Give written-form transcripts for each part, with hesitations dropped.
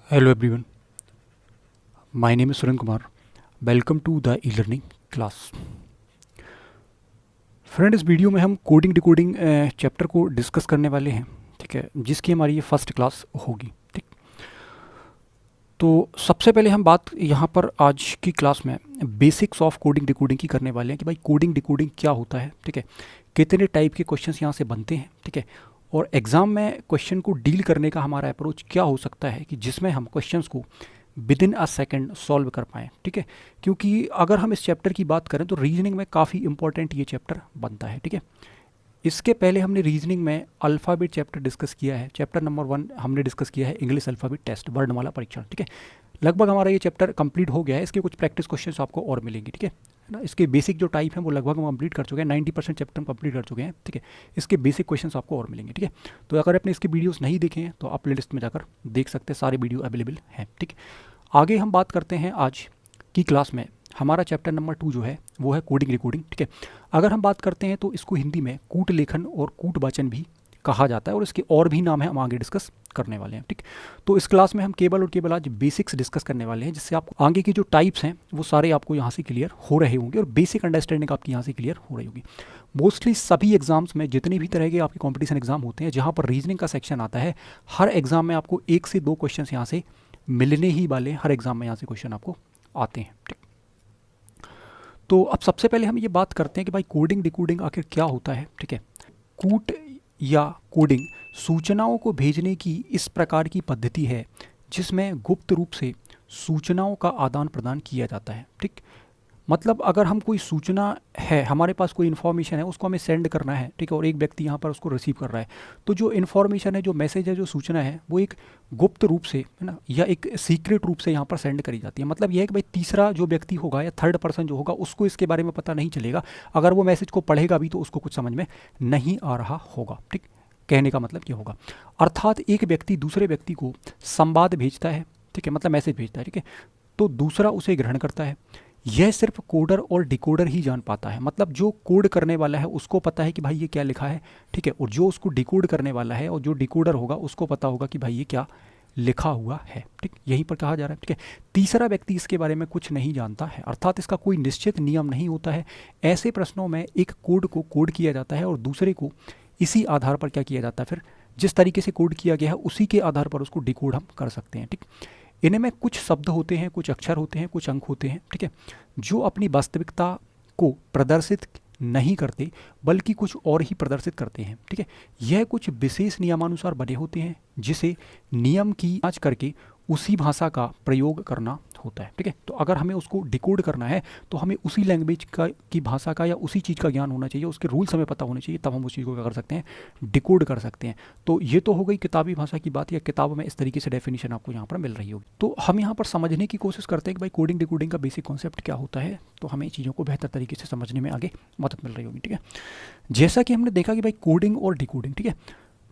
Hello everyone, my name is Suren Kumar. Welcome to the e-learning class. Friend, इस video में हम coding decoding chapter को discuss करने वाले हैं, ठीक है, जिसकी हमारी ये फर्स्ट क्लास होगी। ठीक, तो सबसे पहले हम बात यहाँ पर आज की क्लास में बेसिक्स ऑफ कोडिंग डिकोडिंग की करने वाले हैं कि भाई कोडिंग डिकोडिंग क्या होता है, ठीक है, कितने टाइप के क्वेश्चंस यहाँ से बनते हैं, ठीक है, और एग्ज़ाम में क्वेश्चन को डील करने का हमारा अप्रोच क्या हो सकता है कि जिसमें हम क्वेश्चंस को with in a second solve कर पाएँ। ठीक है, क्योंकि अगर हम इस चैप्टर की बात करें तो रीजनिंग में काफ़ी इंपॉर्टेंट ये चैप्टर बनता है। ठीक है, इसके पहले हमने रीजनिंग में अल्फ़ाबेट चैप्टर डिस्कस किया है। चैप्टर नंबर 1 हमने डिस्कस किया है इंग्लिश अल्फ़ाबेट टेस्ट, वर्णमाला परीक्षण। ठीक है, लगभग हमारा ये चैप्टर कंप्लीट हो गया है। इसके कुछ प्रैक्टिस क्वेश्चंस आपको और मिलेंगे। ठीक है ना, इसके बेसिक जो टाइप हैं वो लगभग हम कंप्लीट कर चुके हैं, 90% चैप्टर हम कंप्लीट कर चुके हैं। ठीक है, इसके बेसिक क्वेश्चंस आपको और मिलेंगे। ठीक है, तो अगर आपने इसके वीडियोस नहीं देखे हैं तो आप प्ले लिस्ट में जाकर देख सकते हैं, सारे वीडियो अवेलेबल हैं। ठीक है, आगे हम बात करते हैं आज की क्लास में। हमारा चैप्टर नंबर 2 जो है वो है कोडिंग रिकॉर्डिंग। ठीक है, अगर हम बात करते हैं तो इसको हिंदी में कूट लेखन और कूट वाचन भी कहा जाता है, और इसके और भी नाम है, हम आगे डिस्कस करने वाले हैं। ठीक, तो इस क्लास में हम केवल और केवल आज बेसिक्स डिस्कस करने वाले हैं, जिससे आप आगे की जो टाइप्स हैं वो सारे आपको यहाँ से क्लियर हो रहे होंगे और बेसिक अंडरस्टैंडिंग आपकी यहाँ से क्लियर हो रही होगी। मोस्टली सभी एग्जाम्स में, जितने भी तरह के आपके कॉम्पिटिशन एग्जाम होते हैं जहाँ पर रीजनिंग का सेक्शन आता है, हर एग्जाम में आपको 1 से 2 क्वेश्चन यहाँ से मिलने ही वाले, हर एग्जाम में यहाँ से क्वेश्चन आपको आते हैं। ठीक, तो अब सबसे पहले हम ये बात करते हैं कि भाई कोडिंग डिकोडिंग आखिर क्या होता है। ठीक है, कूट या कोडिंग सूचनाओं को भेजने की इस प्रकार की पद्धति है जिसमें गुप्त रूप से सूचनाओं का आदान प्रदान किया जाता है। ठीक, मतलब अगर हम कोई सूचना है, हमारे पास कोई इन्फॉर्मेशन है, उसको हमें सेंड करना है, ठीक है, और एक व्यक्ति यहाँ पर उसको रिसीव कर रहा है, तो जो इन्फॉर्मेशन है, जो मैसेज है, जो सूचना है, वो एक गुप्त रूप से, है ना, या एक सीक्रेट रूप से यहाँ पर सेंड करी जाती है। मतलब यह है कि भाई तीसरा जो व्यक्ति होगा या थर्ड पर्सन जो होगा उसको इसके बारे में पता नहीं चलेगा। अगर वो मैसेज को पढ़ेगा भी तो उसको कुछ समझ में नहीं आ रहा होगा। ठीक, कहने का मतलब ये होगा, अर्थात एक व्यक्ति दूसरे व्यक्ति को संवाद भेजता है, ठीक है, मतलब मैसेज भेजता है, ठीक है, तो दूसरा उसे ग्रहण करता है। यह सिर्फ कोडर और डिकोडर ही जान पाता है, मतलब जो कोड करने वाला है उसको पता है कि भाई ये क्या लिखा है, ठीक है, और जो उसको डिकोड करने वाला है और जो डिकोडर होगा उसको पता होगा कि भाई ये क्या लिखा हुआ है। ठीक, यहीं पर कहा जा रहा है। ठीक है, तीसरा व्यक्ति इसके बारे में कुछ नहीं जानता है, अर्थात इसका कोई निश्चित नियम नहीं होता है। ऐसे प्रश्नों में एक कोड को कोड किया जाता है और दूसरे को इसी आधार पर क्या किया जाता है, फिर जिस तरीके से कोड किया गया है उसी के आधार पर उसको डिकोड हम कर सकते हैं। ठीक, इनमें कुछ शब्द होते हैं, कुछ अक्षर होते हैं, कुछ अंक होते हैं, ठीक है, जो अपनी वास्तविकता को प्रदर्शित नहीं करते बल्कि कुछ और ही प्रदर्शित करते हैं। ठीक है, यह कुछ विशेष नियमानुसार बने होते हैं जिसे नियम की जांच करके उसी भाषा का प्रयोग करना होता है। ठीक है, तो अगर हमें उसको डिकोड करना है तो हमें उसी लैंग्वेज का की भाषा का या उसी चीज़ का ज्ञान होना चाहिए, उसके रूल्स हमें पता होने चाहिए, तब हम उस चीज़ को क्या कर सकते हैं, डिकोड कर सकते हैं। तो ये तो हो गई किताबी भाषा की बात, या किताब में इस तरीके से डेफिनेशन आपको यहाँ पर मिल रही होगी। तो हम यहाँ पर समझने की कोशिश करते हैं कि भाई कोडिंग डिकोडिंग का बेसिक कॉन्सेप्ट क्या होता है, तो हमें चीज़ों को बेहतर तरीके से समझने में आगे मदद मिल रही होगी। ठीक है, जैसा कि हमने देखा कि भाई कोडिंग और डिकोडिंग, ठीक है,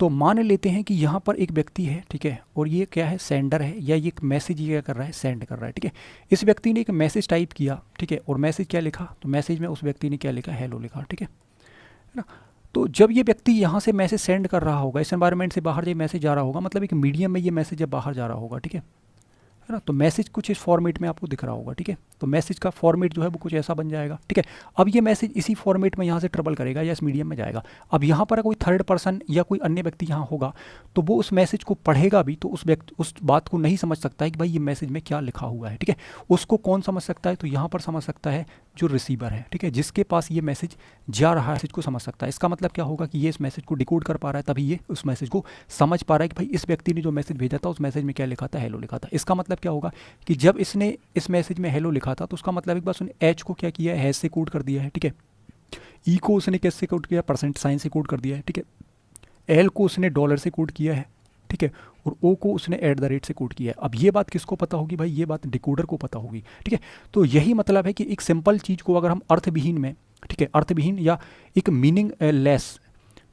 तो मान लेते हैं कि यहाँ पर एक व्यक्ति है, ठीक है, और ये क्या है, सेंडर है, या ये एक मैसेज ये क्या कर रहा है, सेंड कर रहा है। ठीक है, इस व्यक्ति ने एक मैसेज टाइप किया, ठीक है, और मैसेज क्या लिखा, तो मैसेज में उस व्यक्ति ने क्या लिखा, हेलो लिखा। ठीक है ना, तो जब ये व्यक्ति यहाँ से मैसेज सेंड कर रहा होगा, इस एनवायरनमेंट से बाहर जब मैसेज जा रहा होगा, मतलब एक मीडियम में ये मैसेज जब बाहर जा रहा होगा, ठीक है ना, तो मैसेज कुछ इस फॉर्मेट में आपको दिख रहा होगा। ठीक है, तो मैसेज का फॉर्मेट जो है वो कुछ ऐसा बन जाएगा। ठीक है, अब ये मैसेज इसी फॉर्मेट में यहाँ से ट्रेवल करेगा या इस मीडियम में जाएगा। अब यहाँ पर कोई थर्ड पर्सन या कोई अन्य व्यक्ति यहाँ होगा तो वो उस मैसेज को पढ़ेगा भी तो उस बात को नहीं समझ सकता है कि भाई ये मैसेज में क्या लिखा हुआ है। ठीक है, उसको कौन समझ सकता है, तो यहाँ पर समझ सकता है जो रिसीवर है, ठीक है, जिसके पास ये मैसेज जा रहा है, मैसेज को समझ सकता है। इसका मतलब क्या होगा कि ये इस मैसेज को डिकोड कर पा रहा है, तभी ये उस मैसेज को समझ पा रहा है कि भाई इस व्यक्ति ने जो मैसेज भेजा था उस मैसेज में क्या लिखा था, हेलो लिखा था। इसका मतलब क्या होगा कि जब इसने इस मैसेज में हेलो लिखा था तो उसका मतलब एक बार उसने एच को क्या किया है, हैश से कोड कर दिया है। ठीक है, ई को उसने कैसे कोड किया, परसेंट साइन से कोड कर दिया है। ठीक है, एल को उसने डॉलर से कोड किया है। ठीक है, और ओ को उसने एट द रेट से कोड किया है। अब ये बात किसको पता होगी, भाई ये बात डिकोडर को पता होगी। ठीक है, तो यही मतलब है कि एक सिंपल चीज़ को अगर हम अर्थविहीन में, ठीक है, अर्थविहीन या एक मीनिंग लेस,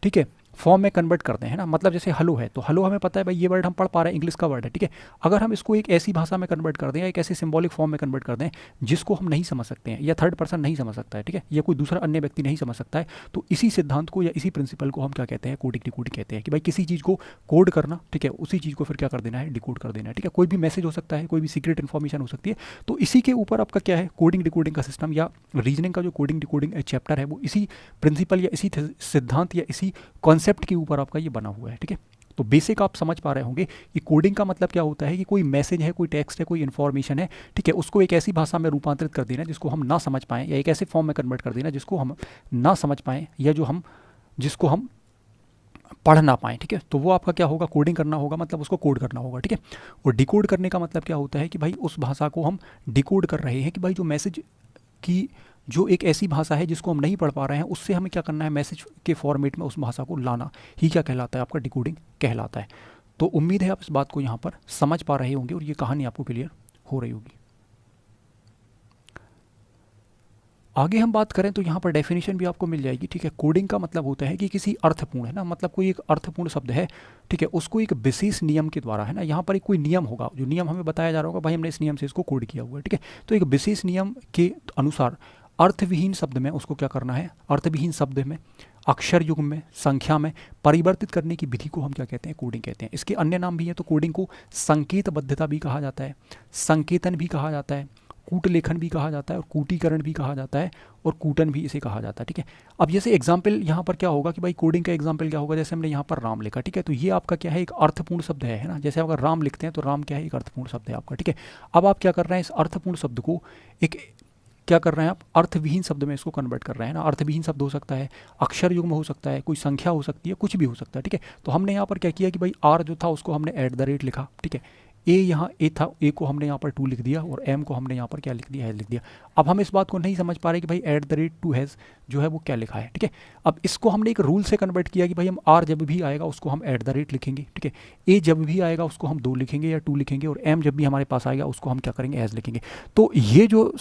ठीक है, फॉर्म में कन्वर्ट कर दें, है ना। मतलब जैसे हेलो है तो हेलो हमें पता है भाई ये वर्ड हम पढ़ पा रहे हैं, इंग्लिश का वर्ड है, ठीक है। अगर हम इसको एक ऐसी भाषा में कन्वर्ट कर दें या एक ऐसे सिंबॉलिक फॉर्म में कन्वर्ट कर दें जिसको हम नहीं समझ सकते हैं या थर्ड पर्सन नहीं समझ सकता है, ठीक है, या कोई दूसरा अन्य व्यक्ति नहीं समझ सकता है, तो इसी सिद्धांत को या इसी प्रिंसिपल को हम क्या कहते हैं, कोडिंग डिकोडिंग कहते हैं। कि भाई किसी चीज़ को कोड करना, ठीक है, उसी चीज़ को फिर क्या कर देना है, डिकोड कर देना है, ठीक है। कोई भी मैसेज हो सकता है, कोई भी सीक्रेट इन्फॉर्मेशन हो सकती है, तो इसी के ऊपर आपका क्या है, कोडिंग डिकोडिंग का सिस्टम या रीजनिंग का जो कोडिंग डिकोडिंग चैप्टर है वो इसी प्रिंसिपल या इसी सिद्धांत या इसी कॉन्सेप्ट के ऊपर आपका ये बना हुआ है, ठीक है। तो बेसिक आप समझ पा रहे होंगे कि कोडिंग का मतलब क्या होता है कि कोई मैसेज है, कोई टेक्स्ट है, कोई इन्फॉर्मेशन है, ठीक है, उसको एक ऐसी भाषा में रूपांतरित कर देना जिसको हम ना समझ पाएँ, या एक ऐसे फॉर्म में कन्वर्ट कर देना जिसको हम ना समझ पाएँ, या जिसको हम पढ़ ना पाएँ, ठीक है। तो वो आपका क्या होगा, कोडिंग करना होगा, मतलब उसको कोड करना होगा, ठीक है। और डिकोड करने का मतलब क्या होता है कि भाई उस भाषा को हम डिकोड कर रहे हैं, कि भाई जो मैसेज की जो एक ऐसी भाषा है जिसको हम नहीं पढ़ पा रहे हैं, उससे हमें क्या करना है, मैसेज के फॉर्मेट में उस भाषा को लाना ही क्या कहलाता है, आपका डिकोडिंग कहलाता है। तो उम्मीद है आप इस बात को यहाँ पर समझ पा रहे होंगे और ये कहानी आपको क्लियर हो रही होगी। आगे हम बात करें तो यहाँ पर डेफिनेशन भी आपको मिल जाएगी, ठीक है। कोडिंग का मतलब होता है कि किसी अर्थपूर्ण, है ना, मतलब कोई एक अर्थपूर्ण शब्द है, ठीक है, उसको एक विशेष नियम के द्वारा, है ना, यहाँ पर एक कोई नियम होगा, जो नियम हमें बताया जा रहा होगा, भाई हमने इस नियम से इसको कोड किया हुआ है, ठीक है। तो एक विशेष नियम के अनुसार अर्थविहीन शब्द में उसको क्या करना है, अर्थविहीन शब्द में अक्षर युग में, संख्या में परिवर्तित करने की विधि को हम क्या कहते हैं, कोडिंग कहते हैं। इसके अन्य नाम भी हैं, तो कोडिंग को संकेतबद्धता भी कहा जाता है, संकेतन भी कहा जाता है, कूट लेखन भी कहा जाता है, और कूटीकरण भी कहा जाता है, और कूटन भी इसे कहा जाता है, ठीक है। अब जैसे एग्जाम्पल यहाँ पर क्या होगा कि भाई कोडिंग का एग्जाम्पल क्या होगा, जैसे हमने यहाँ पर राम लिखा, ठीक है, तो ये आपका क्या है, एक अर्थपूर्ण शब्द है ना। जैसे अगर राम लिखते हैं तो राम क्या है, एक अर्थपूर्ण शब्द है आपका, ठीक है। अब आप क्या कर रहे हैं, इस अर्थपूर्ण शब्द को एक क्या कर रहे हैं आप, अर्थविहीन शब्द में इसको कन्वर्ट कर रहे हैं ना। अर्थविहीन शब्द हो सकता है, अक्षर युग्म हो सकता है, कोई संख्या हो सकती है, कुछ भी हो सकता है, ठीक है। तो हमने यहाँ पर क्या किया कि भाई आर जो था उसको हमने @ लिखा, ठीक है। ए यहाँ ए था, ए को हमने यहाँ पर 2 लिख दिया, और एम को हमने यहाँ पर क्या लिख दिया, हैज़ लिख दिया। अब हम इस बात को नहीं समझ पा रहे कि भाई @ 2 हैज़ जो है वो क्या लिखा है, ठीक है। अब इसको हमने एक रूल से कन्वर्ट किया कि भाई हम आर जब भी आएगा उसको हम @ लिखेंगे, ठीक है। ए जब भी आएगा उसको हम 2 लिखेंगे या 2 लिखेंगे, और एम जब भी हमारे पास आएगा उसको हम क्या करेंगे, हैज़ लिखेंगे। तो ये जो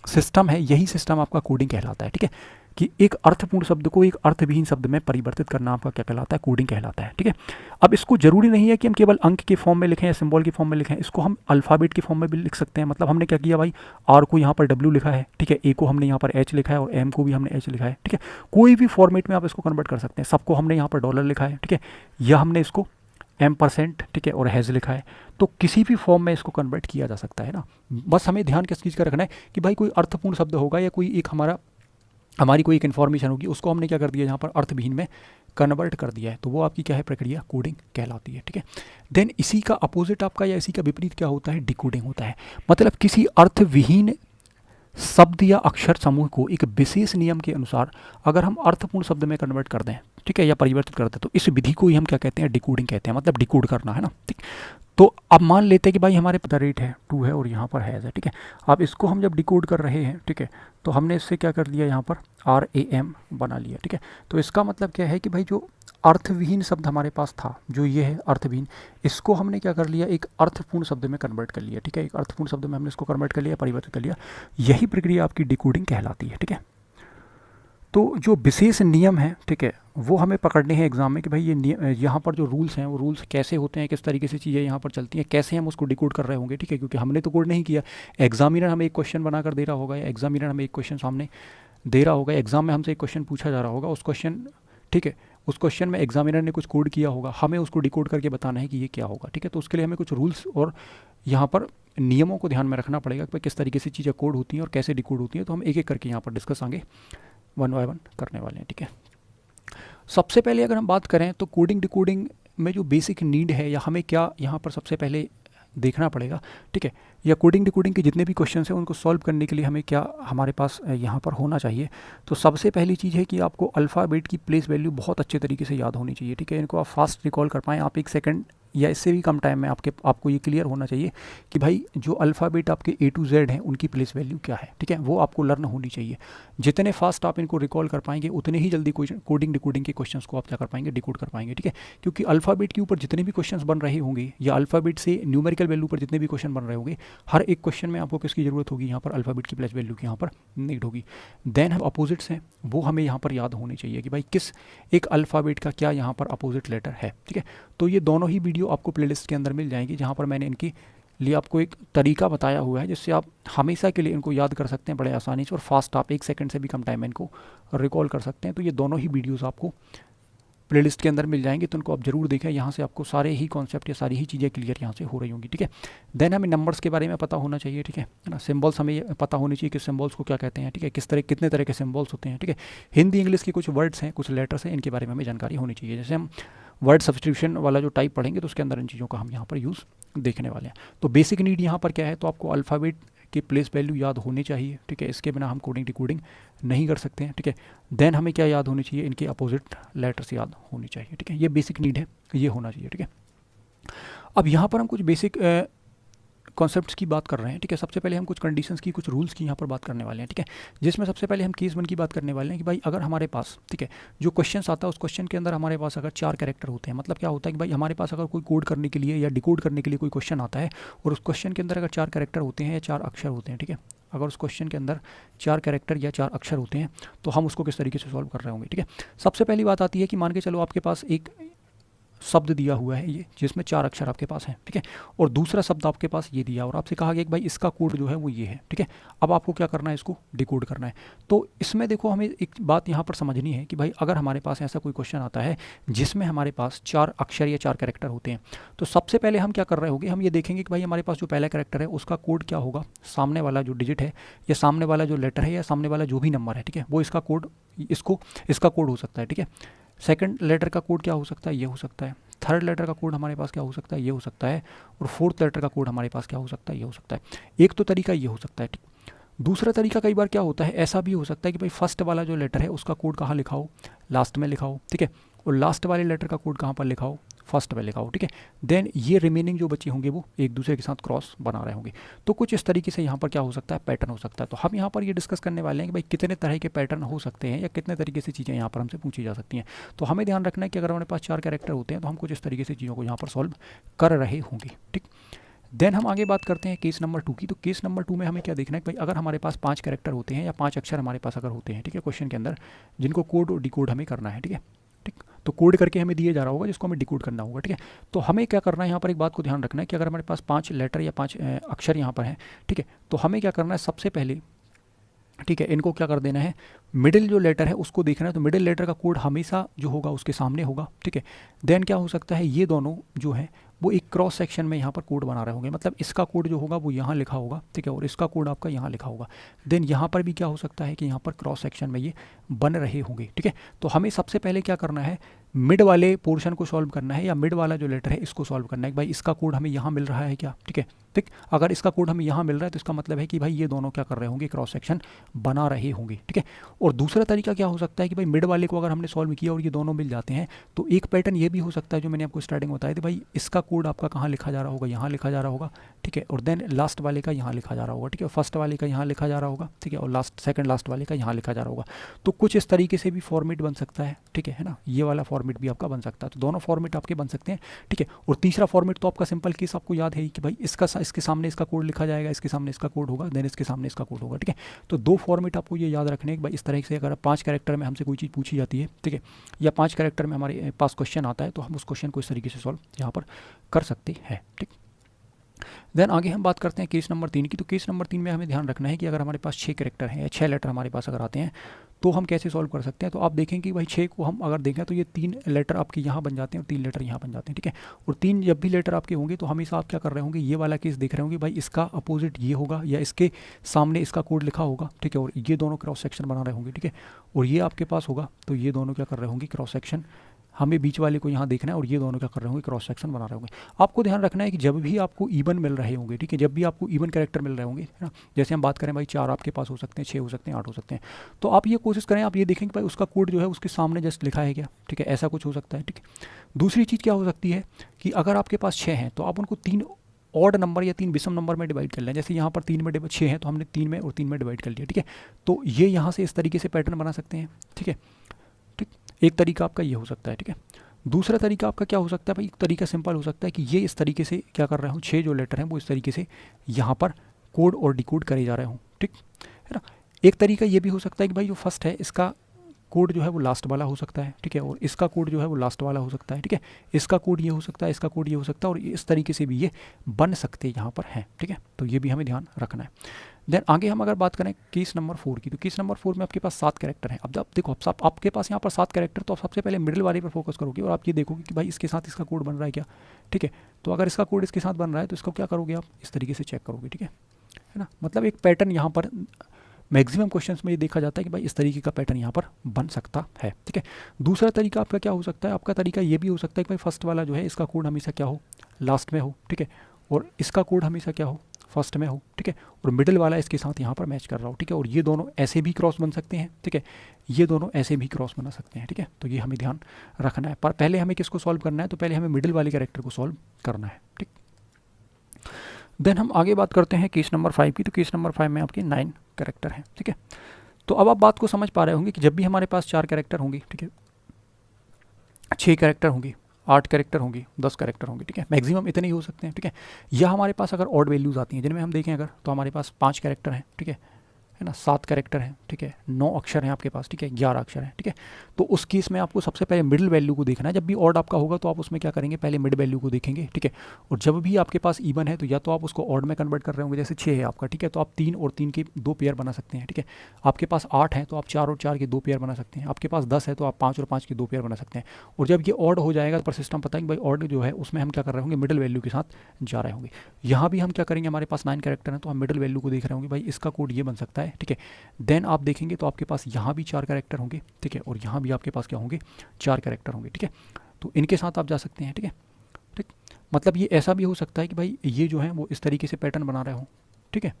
सिस्टम है, यही सिस्टम आपका कोडिंग कहलाता है, ठीक है। कि एक अर्थपूर्ण शब्द को एक अर्थविहीन शब्द में परिवर्तित करना आपका क्या कहलाता है, कोडिंग कहलाता है, ठीक है। अब इसको जरूरी नहीं है कि हम केवल अंक के फॉर्म में लिखें या सिंबल के फॉर्म में लिखें, इसको हम अल्फ़ाबेट के फॉर्म में भी लिख सकते हैं। मतलब हमने क्या किया भाई, आर को यहाँ पर W लिखा है, ठीक है, ए को हमने यहाँ पर H लिखा है, और एम को भी हमने H लिखा है, ठीक है। कोई भी फॉर्मेट में आप इसको कन्वर्ट कर सकते हैं। सबको हमने यहाँ पर डॉलर लिखा है, ठीक है, या हमने इसको M%, ठीक है, और हैज़ लिखा है। तो किसी भी फॉर्म में इसको कन्वर्ट किया जा सकता है ना। बस हमें ध्यान किस चीज़ का रखना है कि भाई कोई अर्थपूर्ण शब्द होगा या कोई एक हमारी कोई एक इन्फॉर्मेशन होगी, उसको हमने क्या कर दिया, यहाँ पर अर्थविहीन में कन्वर्ट कर दिया है, तो वो आपकी क्या है, प्रक्रिया कोडिंग कहलाती है, ठीक है। देन इसी का अपोजिट आपका या इसी का विपरीत क्या होता है, डिकोडिंग होता है। मतलब किसी अर्थविहीन शब्द या अक्षर समूह को एक विशेष नियम के अनुसार अगर हम अर्थपूर्ण शब्द में कन्वर्ट कर दें, ठीक है, या परिवर्तित कर दें, तो इस विधि को ही हम क्या कहते हैं, डिकोडिंग कहते हैं। मतलब डिकोड करना, है ना, ठीक। तो अब मान लेते हैं कि भाई हमारे @ है 2 है और यहाँ पर हैज़ है, ठीक है। अब इसको हम जब डिकोड कर रहे हैं, ठीक है, तो हमने इससे क्या कर दिया, यहाँ पर RAM बना लिया, ठीक है। तो इसका मतलब क्या है कि भाई जो अर्थविहीन शब्द हमारे पास था, जो ये है अर्थविहीन, इसको हमने क्या कर लिया, एक अर्थपूर्ण शब्द में कन्वर्ट कर लिया, ठीक है। एक अर्थपूर्ण शब्द में हमने इसको कन्वर्ट कर लिया, परिवर्तित कर लिया। यही प्रक्रिया आपकी डिकोडिंग कहलाती है, ठीक है। तो जो विशेष नियम है, ठीक है, वो हमें पकड़ने हैं एग्जाम में कि भाई ये यहाँ पर जो रूल्स हैं वो रूल्स कैसे होते हैं, किस तरीके से चीज़ें यहाँ पर चलती हैं, कैसे हम उसको डिकोड कर रहे होंगे, ठीक है। क्योंकि हमने तो कोड नहीं किया, एग्जामिनर हमें एक क्वेश्चन बनाकर दे रहा होगा, या एग्जामिनर हमें एक क्वेश्चन सामने दे रहा होगा, एग्जाम में हमसे एक क्वेश्चन पूछा जा रहा होगा, उस क्वेश्चन, ठीक है, उस क्वेश्चन में एग्जामिनर ने कुछ कोड किया होगा, हमें उसको डिकोड करके बताना है कि ये क्या होगा, ठीक है। तो उसके लिए हमें कुछ रूल्स और यहाँ पर नियमों को ध्यान में रखना पड़ेगा कि किस तरीके से चीज़ें कोड होती हैं और कैसे डिकोड होती हैं। तो हम एक एक करके यहाँ पर डिस्कस आगे 1 बाय 1 करने वाले हैं, ठीक है। सबसे पहले अगर हम बात करें तो कोडिंग डिकोडिंग में जो बेसिक नीड है, या हमें क्या यहाँ पर सबसे पहले देखना पड़ेगा, ठीक है, या कोडिंग डिकोडिंग के जितने भी क्वेश्चन हैं उनको सॉल्व करने के लिए हमें क्या हमारे पास यहाँ पर होना चाहिए। तो सबसे पहली चीज़ है कि आपको अल्फ़ाबेट की प्लेस वैल्यू बहुत अच्छे तरीके से याद होनी चाहिए, ठीक है। इनको आप फास्ट रिकॉल कर पाएँ, आप 1 सेकंड या इससे भी कम टाइम में आपको ये क्लियर होना चाहिए कि भाई जो अल्फ़ाबेट आपके A to Z हैं उनकी प्लेस वैल्यू क्या है, ठीक है, वो आपको लर्न होनी चाहिए। जितने फास्ट आप इनको रिकॉल कर पाएंगे उतने ही जल्दी कोडिंग डिकोडिंग के क्वेश्चंस को आप क्या कर पाएंगे, डिकोड कर पाएंगे, ठीक है। क्योंकि अल्फ़ाबेट के ऊपर जितने भी क्वेश्चंस बन रहे होंगे, या अल्फ़ाबेट से न्यूमेरिकल वैल्यू पर जितने भी क्वेश्चन बन रहे होंगे, हर एक क्वेश्चन में आपको किसकी ज़रूरत होगी, यहाँ पर अल्फ़ाबेट की प्लेस वैल्यू की यहाँ पर नीड होगी। देन हम अपोजिट्स हैं, वो हमें यहाँ पर याद होनी चाहिए कि भाई किस एक अल्फ़ाबेट का क्या यहाँ पर अपोजिट लेटर है, ठीक है। तो ये दोनों ही वीडियो आपको प्लेलिस्ट के अंदर मिल जाएंगी, जहाँ पर मैंने इनकी लिए आपको एक तरीका बताया हुआ है जिससे आप हमेशा के लिए इनको याद कर सकते हैं बड़े आसानी से, और फास्ट आप 1 सेकंड से भी कम टाइम में इनको रिकॉल कर सकते हैं। तो ये दोनों ही वीडियोस आपको प्लेलिस्ट के अंदर मिल जाएंगे, तो उनको आप जरूर देखें। यहाँ से आपको सारे ही कॉन्सेप्ट या सारी ही चीज़ें क्लियर यहाँ से हो रही होंगी, ठीक है। देन हमें नंबर्स के बारे में पता होना चाहिए, ठीक है ना। सिंबल्स हमें पता होनी चाहिए कि सिंबल्स को क्या कहते हैं, ठीक है, कितने तरह के सिंबल्स होते हैं, ठीक है। हिंदी इंग्लिश के कुछ वर्ड्स हैं, कुछ लेटर्स हैं, इनके बारे में हमें जानकारी होनी चाहिए। जैसे हम वर्ड सब्स्टिट्यूशन वाला जो टाइप पढ़ेंगे तो उसके अंदर इन चीज़ों का हम यहाँ पर यूज़ देखने वाले हैं। तो बेसिक नीड यहाँ पर क्या है, तो आपको अल्फ़ाबेट की प्लेस वैल्यू याद होनी चाहिए, ठीक है। इसके बिना हम कोडिंग डिकोडिंग नहीं कर सकते हैं, ठीक है। देन हमें क्या याद होनी चाहिए, इनके अपोजिट लेटर्स याद होनी चाहिए, ठीक है। ये बेसिक नीड है, ये होना चाहिए, ठीक है। अब यहाँ पर हम कुछ बेसिक कॉन्सेप्ट्स की बात कर रहे हैं, ठीक है। सबसे पहले हम कुछ कंडीशंस की, कुछ रूल्स की यहाँ पर बात करने वाले हैं, ठीक है। जिसमें सबसे पहले हम केस 1 की बात करने वाले हैं कि भाई अगर हमारे पास, ठीक है, जो क्वेश्चन आता है उस क्वेश्चन के अंदर हमारे पास अगर 4 कैरेक्टर होते हैं, मतलब क्या होता है कि भाई हमारे पास अगर कोई कोड करने के लिए या डिकोड करने के लिए कोई क्वेश्चन आता है और उस क्वेश्चन के अंदर अगर 4 कैरेक्टर होते हैं या 4 अक्षर होते हैं, ठीक है, अगर उस क्वेश्चन के अंदर 4 कैरेक्टर या 4 अक्षर होते हैं तो हम उसको किस तरीके से सॉल्व कर रहे होंगे, ठीक है। सबसे पहली बात आती है कि मान के चलो आपके पास एक शब्द दिया हुआ है ये, जिसमें 4 अक्षर आपके पास हैं, ठीक है, और दूसरा शब्द आपके पास ये दिया और आपसे कहा गया कि भाई इसका कोड जो है वो ये है, ठीक है। अब आपको क्या करना है, इसको डिकोड करना है। तो इसमें देखो हमें एक बात यहाँ पर समझनी है कि भाई अगर हमारे पास ऐसा कोई क्वेश्चन आता है जिसमें हमारे पास 4 अक्षर या 4 कैरेक्टर होते हैं, तो सबसे पहले हम क्या कर रहे होंगे, हम ये देखेंगे कि भाई हमारे पास जो पहला कैरेक्टर है उसका कोड क्या होगा, सामने वाला जो डिजिट है या सामने वाला जो लेटर है या सामने वाला जो भी नंबर है, ठीक है, वो इसका कोड, इसका कोड हो सकता है, ठीक है। सेकंड लेटर का कोड क्या हो सकता है, ये हो सकता है। थर्ड लेटर का कोड हमारे पास क्या हो सकता है, ये हो सकता है। और फोर्थ लेटर का कोड हमारे पास क्या हो सकता है, ये हो सकता है। एक तो तरीका ये हो सकता है, ठीक। दूसरा तरीका कई बार क्या होता है, ऐसा भी हो सकता है कि भाई फर्स्ट वाला जो लेटर है उसका कोड कहाँ लिखा हो, लास्ट में लिखा हो, ठीक है, और लास्ट वाले लेटर का कोड कहाँ पर लिखा हो, फर्स्ट में लिखा हो, ठीक है। देन ये रिमेनिंग जो बचे होंगे वो एक दूसरे के साथ क्रॉस बना रहे होंगे। तो कुछ इस तरीके से यहाँ पर क्या हो सकता है, पैटर्न हो सकता है। तो हम यहाँ पर ये डिस्कस करने वाले हैं कि भाई कितने तरह के पैटर्न हो सकते हैं या कितने तरीके से चीज़ें यहाँ पर हमसे पूछी जा सकती हैं। तो हमें ध्यान रखना है कि अगर हमारे पास 4 कैरेक्टर होते हैं तो हम कुछ इस तरीके से चीज़ों को यहाँ पर सॉल्व कर रहे होंगे, ठीक। देन हम आगे बात करते हैं केस नंबर 2 की। तो केस नंबर 2 में हमें क्या देखना है कि भाई अगर हमारे पास 5 कैरेक्टर होते हैं या 5 अक्षर हमारे पास अगर होते हैं, ठीक है, क्वेश्चन के अंदर, जिनको कोड और डिकोड हमें करना है, ठीक है, ठीक। तो कोड करके हमें दिए जा रहा होगा जिसको हमें डिकोड करना होगा, ठीक है। तो हमें क्या करना है, यहाँ पर एक बात को ध्यान रखना है कि अगर हमारे पास 5 लेटर या 5 अक्षर यहाँ पर हैं, ठीक है, तो हमें क्या करना है, सबसे पहले, ठीक है, इनको क्या कर देना है, मिडिल जो लेटर है उसको देखना है। तो मिडिल लेटर का कोड हमेशा जो होगा उसके सामने होगा, ठीक है। देन क्या हो सकता है, ये दोनों जो है वो एक क्रॉस सेक्शन में यहाँ पर कोड बना रहे होंगे, मतलब इसका कोड जो होगा वो यहाँ लिखा होगा, ठीक है, और इसका कोड आपका यहाँ लिखा होगा। देन यहाँ पर भी क्या हो सकता है कि यहाँ पर क्रॉस सेक्शन में ये बन रहे होंगे, ठीक है। तो हमें सबसे पहले क्या करना है, मिड वाले पोर्शन को सॉल्व करना है या मिड वाला जो लेटर है इसको सॉल्व करना है कि भाई इसका कोड हमें यहाँ मिल रहा है क्या, ठीक है, ठीक। अगर इसका कोड हमें यहाँ मिल रहा है तो इसका मतलब है कि भाई ये दोनों क्या कर रहे होंगे, क्रॉस सेक्शन बना रहे होंगे, ठीक है। और दूसरा तरीका क्या हो सकता है कि भाई मिड वाले को अगर हमने सॉल्व किया और ये दोनों मिल जाते हैं तो एक पैटर्न ये भी हो सकता है जो मैंने आपको स्टार्टिंग में बताया था, भाई इसका कोड आपका कहाँ लिखा जा रहा होगा, यहाँ लिखा जा रहा होगा, ठीक है, और देन लास्ट वाले का यहाँ लिखा जा रहा होगा, ठीक है, फर्स्ट वाले का यहाँ लिखा जा रहा होगा, ठीक है, और सेकंड लास्ट वाले का यहाँ लिखा जा रहा होगा। तो कुछ इस तरीके से भी फॉर्मेट बन सकता है, ठीक है ना, ये वाला फॉर्मेट भी आपका बन सकता है। तो दोनों फॉर्मेट आपके बन सकते हैं, ठीक है। और तीसरा फॉर्मेट तो आपका सिंपल केस आपको याद है कि भाई इसके सामने इसका कोड लिखा जाएगा, इसके सामने इसका कोड होगा, देन इसके सामने इसका कोड होगा, ठीक है। तो 2 फॉर्मेट आपको ये याद रखने कि भाई इस तरह से अगर 5 कैरेक्टर में हमसे कोई चीज़ पूछी जाती है, ठीक है, या 5 कैरेक्टर में हमारे पास क्वेश्चन आता है तो हम उस क्वेश्चन को इस तरीके से सॉल्व यहाँ पर कर सकते हैं, ठीक। देन आगे हम बात करते हैं केस नंबर 3 की। तो केस नंबर 3 में हमें ध्यान रखना है कि अगर हमारे पास 6 कैरेक्टर हैं या 6 लेटर हमारे पास अगर आते हैं तो हम कैसे सॉल्व कर सकते हैं। तो आप देखें कि भाई 6 को हम अगर देखें तो ये 3 लेटर आपके यहाँ बन जाते हैं और 3 लेटर यहाँ बन जाते हैं, ठीक है। और 3 जब भी लेटर आपके होंगे तो हमेशा आप क्या कर रहे होंगे, ये वाला केस देख रहे होंगे, भाई इसका अपोजिट ये होगा या इसके सामने इसका कोड लिखा होगा, ठीक है, और ये दोनों क्रॉस सेक्शन बना रहे होंगे, ठीक है। और ये आपके पास होगा तो ये दोनों क्या कर रहे होंगे, क्रॉस सेक्शन, हमें बीच वाले को यहाँ देखना है और ये दोनों क्या कर रहे होंगे, क्रॉस सेक्शन बना रहे होंगे। आपको ध्यान रखना है कि जब भी आपको इवन मिल रहे होंगे, ठीक है, जब भी आपको इवन कैरेक्टर मिल रहे होंगे, है ना, जैसे हम बात करें भाई 4 आपके पास हो सकते हैं, 6 हो सकते हैं, 8 हो सकते हैं, तो आप ये कोशिश करें, आप ये देखें कि भाई उसका कोड जो है उसके सामने जस्ट लिखा है क्या, ठीक है, ऐसा कुछ हो सकता है, ठीक है। दूसरी चीज़ क्या हो सकती है कि अगर आपके पास 6 हैं तो आप उनको 3 ऑड नंबर या 3 विषम नंबर में डिवाइड कर लें। जैसे यहाँ पर 3 में 6 हैं तो हमने 3 में और 3 में डिवाइड कर लिया, ठीक है। तो ये यहाँ से इस तरीके से पैटर्न बना सकते हैं, ठीक है, ठीक। एक तरीका आपका ये हो सकता है, ठीक है। दूसरा तरीका आपका क्या हो सकता है, भाई एक तरीका सिंपल हो सकता है कि ये इस तरीके से क्या कर रहा हूँ, 6 जो लेटर हैं वो इस तरीके से यहाँ पर कोड और डिकोड करे जा रहे हों, ठीक है ना। एक तरीका ये भी हो सकता है कि भाई जो फर्स्ट है इसका कोड जो है वो लास्ट वाला हो सकता है, ठीक है, और इसका कोड जो है वो लास्ट वाला हो सकता है, ठीक है, इसका कोड ये हो सकता है, इसका कोड ये हो सकता है, और इस तरीके से भी ये बन सकते यहाँ पर हैं, ठीक है। तो ये भी हमें ध्यान रखना है। देन आगे हम अगर बात करें केस नंबर 4 की, तो केस नंबर 4 में आपके पास 7 कैरेक्टर हैं। अब जब देखो आपके पास यहाँ पर 7 कैरेक्टर, तो आप सबसे पहले मिडिल वाले पर फोकस करोगे और आप ये देखोगे कि भाई इसके साथ इसका कोड बन रहा है क्या, ठीक है। तो अगर इसका कोड इसके साथ बन रहा है तो इसको क्या करोगे आप, इस तरीके से चेक करोगे, ठीक है ना। मतलब एक पैटर्न यहाँ पर मैक्सिमम क्वेश्चंस में ये देखा जाता है कि भाई इस तरीके का पैटर्न यहाँ पर बन सकता है, ठीक है। दूसरा तरीका आपका क्या हो सकता है, आपका तरीका ये भी हो सकता है कि भाई फर्स्ट वाला जो है इसका कोड हमेशा क्या हो, लास्ट में हो, ठीक है, और इसका कोड हमेशा क्या हो, फर्स्ट में हो, ठीक है, और मिडिल वाला इसके साथ यहाँ पर मैच कर रहा हो, ठीक है, और ये दोनों ऐसे भी क्रॉस बन सकते हैं, ठीक है, ये दोनों ऐसे भी क्रॉस बना सकते हैं, ठीक है। तो ये हमें ध्यान रखना है। पर पहले हमें किसको सॉल्व करना है, तो पहले हमें मिडिल वाले कैरेक्टर को सॉल्व करना है, ठीक। देन हम आगे बात करते हैं केस नंबर 5 की। तो केस नंबर 5 में आपके 9 कैरेक्टर हैं, ठीक है। तो अब आप बात को समझ पा रहे होंगे कि जब भी हमारे पास 4 कैरेक्टर होंगे, ठीक है, 6 कैरेक्टर होंगी, 8 कैरेक्टर होंगी, 10 कैरेक्टर होंगे, ठीक है, मैक्सिमम इतने ही हो सकते हैं, ठीक है। या हमारे पास अगर ऑड वैल्यूज़ आती हैं जिनमें हम देखें अगर, तो हमारे पास 5 कैरेक्टर हैं, ठीक है ना, 7 कैरेक्टर हैं, ठीक है, 9 अक्षर हैं आपके पास, ठीक है, 11 अक्षर हैं, ठीक है। तो उस केस में आपको सबसे पहले मिडिल वैल्यू को देखना है। जब भी ऑड आपका होगा तो आप उसमें क्या करेंगे, पहले मिड वैल्यू को देखेंगे, ठीक है। और जब भी आपके पास इवन है तो या तो आप उसको ऑड में कन्वर्ट कर रहे होंगे, जैसे 6 है आपका, ठीक है, तो आप 3 और 3 के 2 पेयर बना सकते हैं, ठीक है। आपके पास 8 है तो आप 4 और 4 के 2 पेयर बना सकते हैं। आपके पास 10 है तो आप 5 और 5 के 2 पेयर बना सकते हैं। और जब ये ऑड हो जाएगा तो सिस्टम पता है कि भाई ऑड जो है उसमें हम क्या कर रहे होंगे, मिडिल वैल्यू के साथ जा रहे होंगे। यहाँ भी हम क्या करेंगे, हमारे पास 9 कैरेक्टर हैं तो हम मिडिल वैल्यू को देख रहे होंगे, भाई इसका कोड ये बन सकता है, ठीक है। देन आप देखेंगे तो आपके पास यहाँ भी 4 कैरेक्टर होंगे, ठीक है, और यहाँ भी आपके पास क्या होंगे, 4 कैरेक्टर होंगे, ठीक है। तो इनके साथ आप जा सकते हैं, ठीक है, ठीक। मतलब ये ऐसा भी हो सकता है कि भाई ये जो है वो इस तरीके से पैटर्न बना रहे हो, ठीक है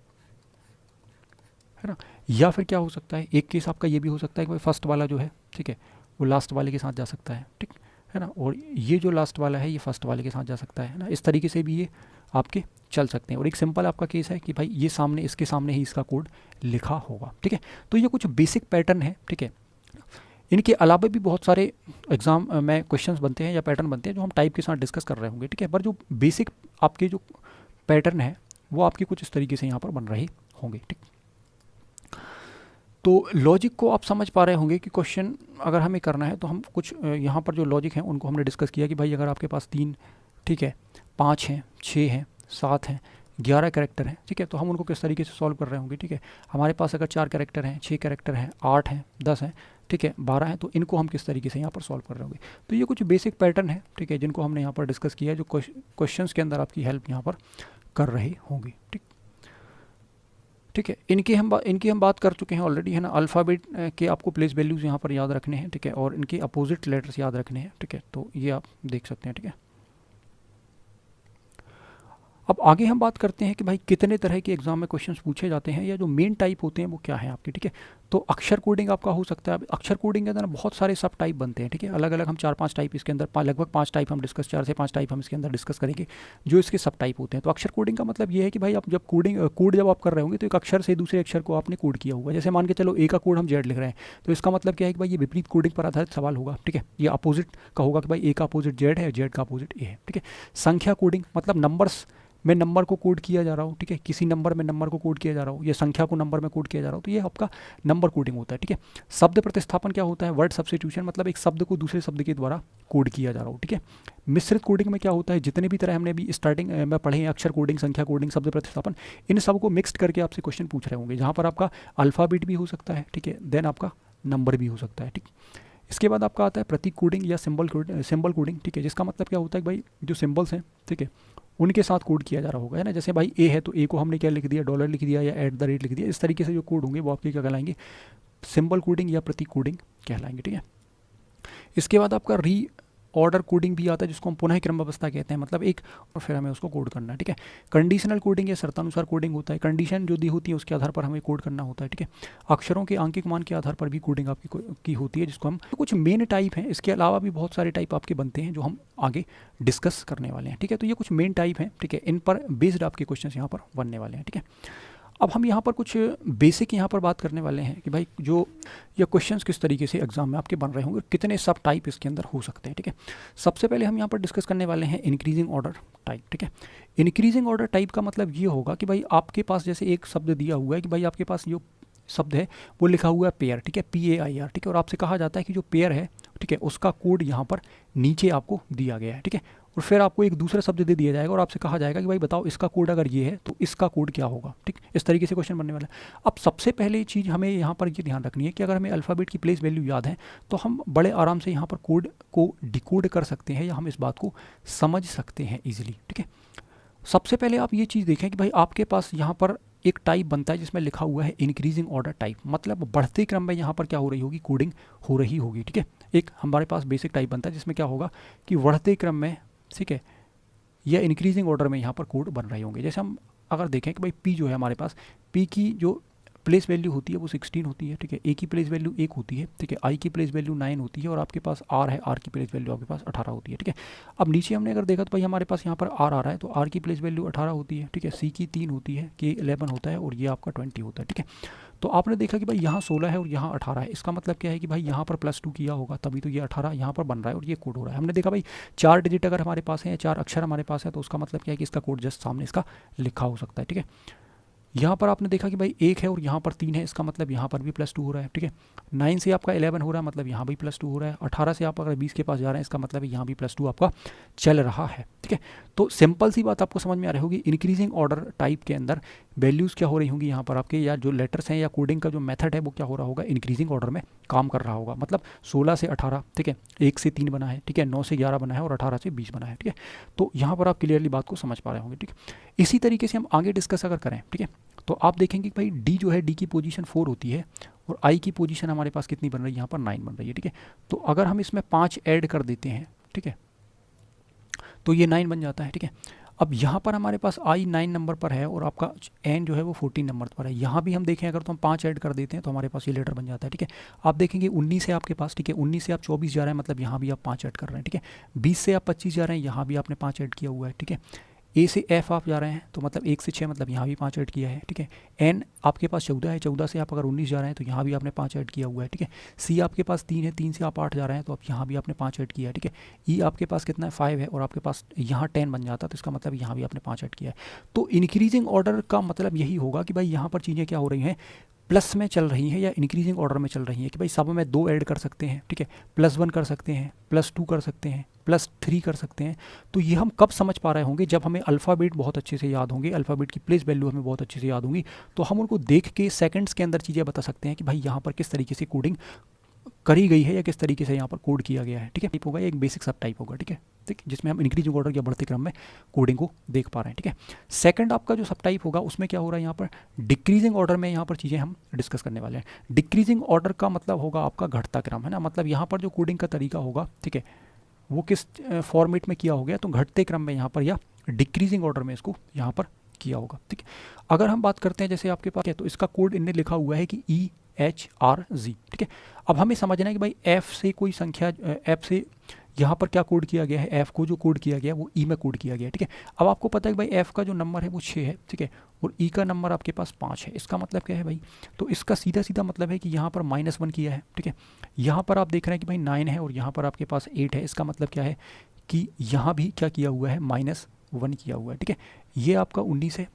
ना। या फिर क्या हो सकता है, एक केस आपका ये भी हो सकता है कि भाई फर्स्ट वाला जो है, ठीक है, वो लास्ट वाले के साथ जा सकता है, ठीक है ना, और ये जो लास्ट वाला है ये फर्स्ट वाले के साथ जा सकता है ना। इस तरीके से भी ये आपके चल सकते हैं। और एक सिंपल आपका केस है कि भाई ये सामने, इसके सामने ही इसका कोड लिखा होगा, ठीक है। तो ये कुछ बेसिक पैटर्न है, ठीक है। इनके अलावा भी बहुत सारे एग्जाम में क्वेश्चंस बनते हैं या पैटर्न बनते हैं जो हम टाइप के साथ डिस्कस कर रहे होंगे, ठीक है। पर जो बेसिक आपके जो पैटर्न है वो आपके कुछ इस तरीके से यहाँ पर बन रहे होंगे, ठीक। तो लॉजिक को आप समझ पा रहे होंगे कि क्वेश्चन अगर हमें करना है तो हम कुछ यहाँ पर जो लॉजिक हैं उनको हमने डिस्कस किया कि भाई अगर आपके पास 3, ठीक है, 5 हैं, 6 हैं, 7 हैं, 11 कैरेक्टर हैं, ठीक है, तो हम उनको किस तरीके से सॉल्व कर रहे होंगे, ठीक है। हमारे पास अगर 4 कैरेक्टर हैं, 6 कैरेक्टर हैं, 8 हैं, 10 हैं, ठीक है, 12 हैं, तो इनको हम किस तरीके से यहाँ पर सॉल्व कर रहे होंगे। तो ये कुछ बेसिक पैटर्न है, ठीक है, जिनको हमने यहाँ पर डिस्कस किया है, जो क्वेश्चंस के अंदर आपकी हेल्प यहाँ पर कर रही होंगी, ठीक, ठीक है। इनकी हम बात कर चुके हैं ऑलरेडी, है ना। अल्फ़ाबेट के आपको प्लेस वैल्यूज़ यहाँ पर याद रखने हैं, ठीक है, और इनके अपोजिट लेटर्स याद रखने हैं, ठीक है। तो ये आप देख सकते हैं, ठीक है। अब आगे हम बात करते हैं कि भाई कितने तरह के एग्जाम में क्वेश्चंस पूछे जाते हैं या जो मेन टाइप होते हैं वो क्या है आपके, ठीक है। तो अक्षर कोडिंग आपका हो सकता है। अब अक्षर कोडिंग के अंदर बहुत सारे सब टाइप बनते हैं, ठीक है, अलग अलग हम 4-5 टाइप इसके अंदर, लगभग 5 टाइप हम डिस्कस, 4 से 5 टाइप हम इसके अंदर डिस्कस करेंगे जो इसके सब टाइप होते हैं। तो अक्षर कोडिंग का मतलब ये है कि भाई आप जब कोड जब आप कर रहे होंगे तो एक अक्षर से दूसरे अक्षर को आपने कोड किया होगा। जैसे मान के चलो ए का कोड हम जेड लिख रहे हैं, तो इसका मतलब क्या है कि भाई ये विपरीत कोडिंग पर आधारित सवाल होगा, ठीक है। ये अपोजिट का होगा कि भाई ए का अपोजिट जेड है, जेड का अपोजिट ए है, ठीक है। संख्या कोडिंग मतलब नंबर्स में नंबर को कोड किया जा रहा हो, ठीक है, किसी नंबर में नंबर को कोड किया जा रहा हो या संख्या को नंबर में कोड किया जा रहा हो, तो ये आपका नंबर कोडिंग होता है, ठीक है। शब्द प्रतिस्थापन क्या होता है, वर्ड सब्स्टिट्यूशन, मतलब एक शब्द को दूसरे शब्द के द्वारा कोड किया जा रहा हो, ठीक है। मिश्रित कोडिंग में क्या होता है, जितने भी तरह हमने अभी स्टार्टिंग में पढ़े हैं, अक्षर कोडिंग, संख्या कोडिंग, शब्द प्रतिस्थापन, इन सब को मिक्सड करके आपसे क्वेश्चन पूछ रहे होंगे, जहाँ पर आपका अल्फ़ाबेट भी हो सकता है, ठीक है, देन आपका नंबर भी हो सकता है, ठीक। इसके बाद आपका आता है प्रतीक कोडिंग या सिंबल कोडिंग, ठीक है, जिसका मतलब क्या होता है कि भाई जो सिंबल्स हैं, ठीक है, उनके साथ कोड किया जा रहा होगा, है ना। जैसे भाई ए है तो ए को हमने क्या लिख दिया, डॉलर लिख दिया या @ लिख दिया। इस तरीके से जो कोड होंगे वो आपके क्या कहलाएंगे, सिंबल कोडिंग या प्रतीक कोडिंग कहलाएंगे, ठीक है। इसके बाद आपका री ऑर्डर कोडिंग भी आता है, जिसको हम पुनः क्रमावस्था कहते हैं, मतलब एक और फिर हमें उसको कोड करना है, ठीक है। कंडीशनल कोडिंग या शर्तानुसार कोडिंग होता है, कंडीशन जो दी होती है उसके आधार पर हमें कोड करना होता है, ठीक है। अक्षरों के आंकिक मान के आधार पर भी कोडिंग आपकी की होती है, जिसको हम कुछ मेन टाइप हैं। इसके अलावा भी बहुत सारे टाइप आपके बनते हैं जो हम आगे डिस्कस करने वाले हैं, ठीक है। तो ये कुछ मेन टाइप हैं, ठीक है, इन पर बेस्ड आपके क्वेश्चन यहाँ पर बनने वाले हैं, ठीक है। अब हम यहाँ पर कुछ बेसिक यहाँ पर बात करने वाले हैं कि भाई जो ये क्वेश्चंस किस तरीके से एग्जाम में आपके बन रहे होंगे, कितने सब टाइप इसके अंदर हो सकते हैं, ठीक है। सबसे पहले हम यहाँ पर डिस्कस करने वाले हैं इंक्रीजिंग ऑर्डर टाइप, ठीक है। इंक्रीजिंग ऑर्डर टाइप का मतलब ये होगा कि भाई आपके पास जैसे एक शब्द दिया हुआ है कि भाई आपके पास जो शब्द है वो लिखा हुआ है पेयर, ठीक है, PAIR, ठीक है, और आपसे कहा जाता है कि जो पेयर है, ठीक है, उसका कोड यहाँ पर नीचे आपको दिया गया है, ठीक है, और फिर आपको एक दूसरा शब्द दे दिया जाएगा और आपसे कहा जाएगा कि भाई बताओ इसका कोड अगर ये है तो इसका कोड क्या होगा, ठीक, इस तरीके से क्वेश्चन बनने वाला है। अब सबसे पहले चीज़ हमें यहाँ पर ये ध्यान रखनी है कि अगर हमें अल्फ़ाबेट की प्लेस वैल्यू याद है तो हम बड़े आराम से यहाँ पर कोड को डिकोड कर सकते हैं या हम इस बात को समझ सकते हैं ईजिली, ठीक है। सबसे पहले आप ये चीज़ देखें कि भाई आपके पास यहाँ पर एक टाइप बनता है जिसमें लिखा हुआ है इंक्रीजिंग ऑर्डर टाइप, मतलब बढ़ते क्रम में यहाँ पर क्या हो रही होगी, कोडिंग हो रही होगी, ठीक है। एक हमारे पास बेसिक टाइप बनता है जिसमें क्या होगा कि बढ़ते क्रम में, ठीक है, या इंक्रीजिंग ऑर्डर में यहाँ पर कोड बन रहे होंगे। जैसे हम अगर देखें कि भाई पी जो है हमारे पास, पी की जो प्लेस वैल्यू होती है वो 16 होती है, ठीक है, ए की प्लेस वैल्यू 1 होती है, ठीक है, आई की प्लेस वैल्यू 9 होती है और आपके पास आर है, आर की प्लेस वैल्यू आपके पास 18 होती है, ठीक है। अब नीचे हमने अगर देखा तो भाई हमारे पास यहाँ पर आर आ रहा है तो आर की प्लेस वैल्यू 18 होती है, ठीक है, सी की 3 होती है, के 11 होता है और ये आपका 20 होता है, ठीक है। तो आपने देखा कि भाई यहाँ 16 है और यहाँ 18 है, इसका मतलब क्या है कि भाई यहाँ पर +2 किया होगा तभी तो ये 18 यहाँ पर बन रहा है और ये कोड हो रहा है। हमने देखा भाई 4 डिजिट अगर हमारे पास है या 4 अक्षर हमारे पास है तो उसका मतलब क्या है कि इसका कोड जस्ट सामने इसका लिखा हो सकता है, ठीक है। यहाँ पर आपने देखा कि भाई 1 है और यहाँ पर 3 है, इसका मतलब यहाँ पर भी +2 हो रहा है, ठीक है। 9 से आपका 11 हो रहा है, मतलब यहाँ भी +2 हो रहा है। 18 से आप अगर 20 के पास जा रहे हैं, इसका मतलब यहाँ भी +2 आपका चल रहा है, ठीक है। तो सिंपल सी बात आपको समझ में आ रही होगी, इंक्रीजिंग ऑर्डर टाइप के अंदर वैल्यूज़ क्या हो रही होंगी यहाँ पर आपके, या जो लेटर्स हैं या कोडिंग का जो मेथड है वो क्या हो रहा होगा, इंक्रीजिंग ऑर्डर में काम कर रहा होगा। मतलब 16 से 18, ठीक है, 1 से 3 बना है, ठीक है, 9 से 11 बना है और 18 से 20 बना है, ठीक है। तो यहाँ पर आप क्लियरली बात को समझ पा रहे होंगे, ठीक है। इसी तरीके से हम आगे डिस्कस अगर करें, ठीक है, तो आप देखेंगे कि भाई डी जो है, डी की पोजीशन 4 होती है और आई की पोजीशन हमारे पास कितनी बन रही है, यहाँ पर 9 बन रही है, ठीक है। तो अगर हम इसमें 5 ऐड कर देते हैं, ठीक है, तो ये 9 बन जाता है, ठीक है। अब यहाँ पर हमारे पास आई 9 नंबर पर है और आपका एन जो है वो 14 नंबर पर है। यहाँ भी हम देखें अगर तो हम 5 ऐड कर देते हैं तो हमारे पास ये लेटर बन जाता है, ठीक है। आप देखेंगे 19 है आपके पास, ठीक है, 19 से आप 24 जा रहे हैं, मतलब यहाँ भी आप 5 ऐड कर रहे हैं, ठीक है। 20 से आप 25 जा रहे हैं, यहाँ भी आपने 5 ऐड किया हुआ है, ठीक है। ए से एफ आप जा रहे हैं तो मतलब 1 से 6, मतलब यहाँ भी 5 ऐड किया है, ठीक है। एन आपके पास 14 है, 14 से आप अगर 19 जा रहे हैं तो यहाँ भी आपने 5 ऐड किया हुआ है, ठीक है। सी आपके पास 3 है, 3 से आप 8 जा रहे हैं तो अब यहाँ भी आपने 5 ऐड किया है, ठीक है। ई आपके पास कितना है, 5 है और आपके पास यहाँ 10 बन जाता है तो इसका मतलब यहाँ भी आपने 5 ऐड किया है। तो इंक्रीजिंग ऑर्डर का मतलब यही होगा कि भाई यहाँ पर चीज़ें क्या हो रही हैं, प्लस में चल रही हैं या इंक्रीजिंग ऑर्डर में चल रही हैं, कि भाई सब में 2 ऐड कर सकते हैं, ठीक है, +1 कर सकते हैं, +2 कर सकते हैं, +3 कर सकते हैं। तो ये हम कब समझ पा रहे होंगे, जब हमें अल्फ़ाबेट बहुत अच्छे से याद होंगे, अल्फ़ाबेट की प्लेस वैल्यू हमें बहुत अच्छे से याद होंगी, तो हम उनको देख के सेकंड्स के अंदर चीज़ें बता सकते हैं कि भाई यहाँ पर किस तरीके से कोडिंग करी गई है या किस तरीके से यहाँ पर कोड किया गया है, ठीक है। टाइप होगा, एक बेसिक सब टाइप होगा, ठीक है, ठीक, जिसमें हम इंक्रीजिंग ऑर्डर या बढ़ते क्रम में कोडिंग को देख पा रहे हैं, ठीक है। सेकंड आपका जो सब टाइप होगा उसमें क्या हो रहा है, यहाँ पर डिक्रीजिंग ऑर्डर में यहाँ पर चीज़ें हम डिस्कस करने वाले हैं। डिक्रीजिंग ऑर्डर का मतलब होगा आपका घटता क्रम, है ना, मतलब यहाँ पर जो कोडिंग का तरीका होगा, ठीक है, वो किस फॉर्मेट में किया हो गया, तो घटते क्रम में यहाँ पर या डिक्रीजिंग ऑर्डर में इसको यहाँ पर किया होगा, ठीक है। अगर हम बात करते हैं जैसे आपके पास है तो इसका कोड इनने लिखा हुआ है कि EHRZ, ठीक है। अब हमें समझना है कि भाई F से कोई संख्या, F से यहाँ पर क्या कोड किया गया है, F को जो कोड किया गया है वो E में कोड किया गया है, ठीक है। अब आपको पता है कि भाई F का जो नंबर है वो 6 है, ठीक है, और E का नंबर आपके पास 5 है। इसका मतलब क्या है भाई, तो इसका सीधा सीधा मतलब है कि यहाँ पर -1 किया है, ठीक है। यहाँ पर आप देख रहे हैं कि भाई 9 है और यहाँ पर आपके पास 8 है। इसका मतलब क्या है कि यहाँ भी क्या किया हुआ है, -1 किया हुआ है, ठीक है। ये आपका 19 है,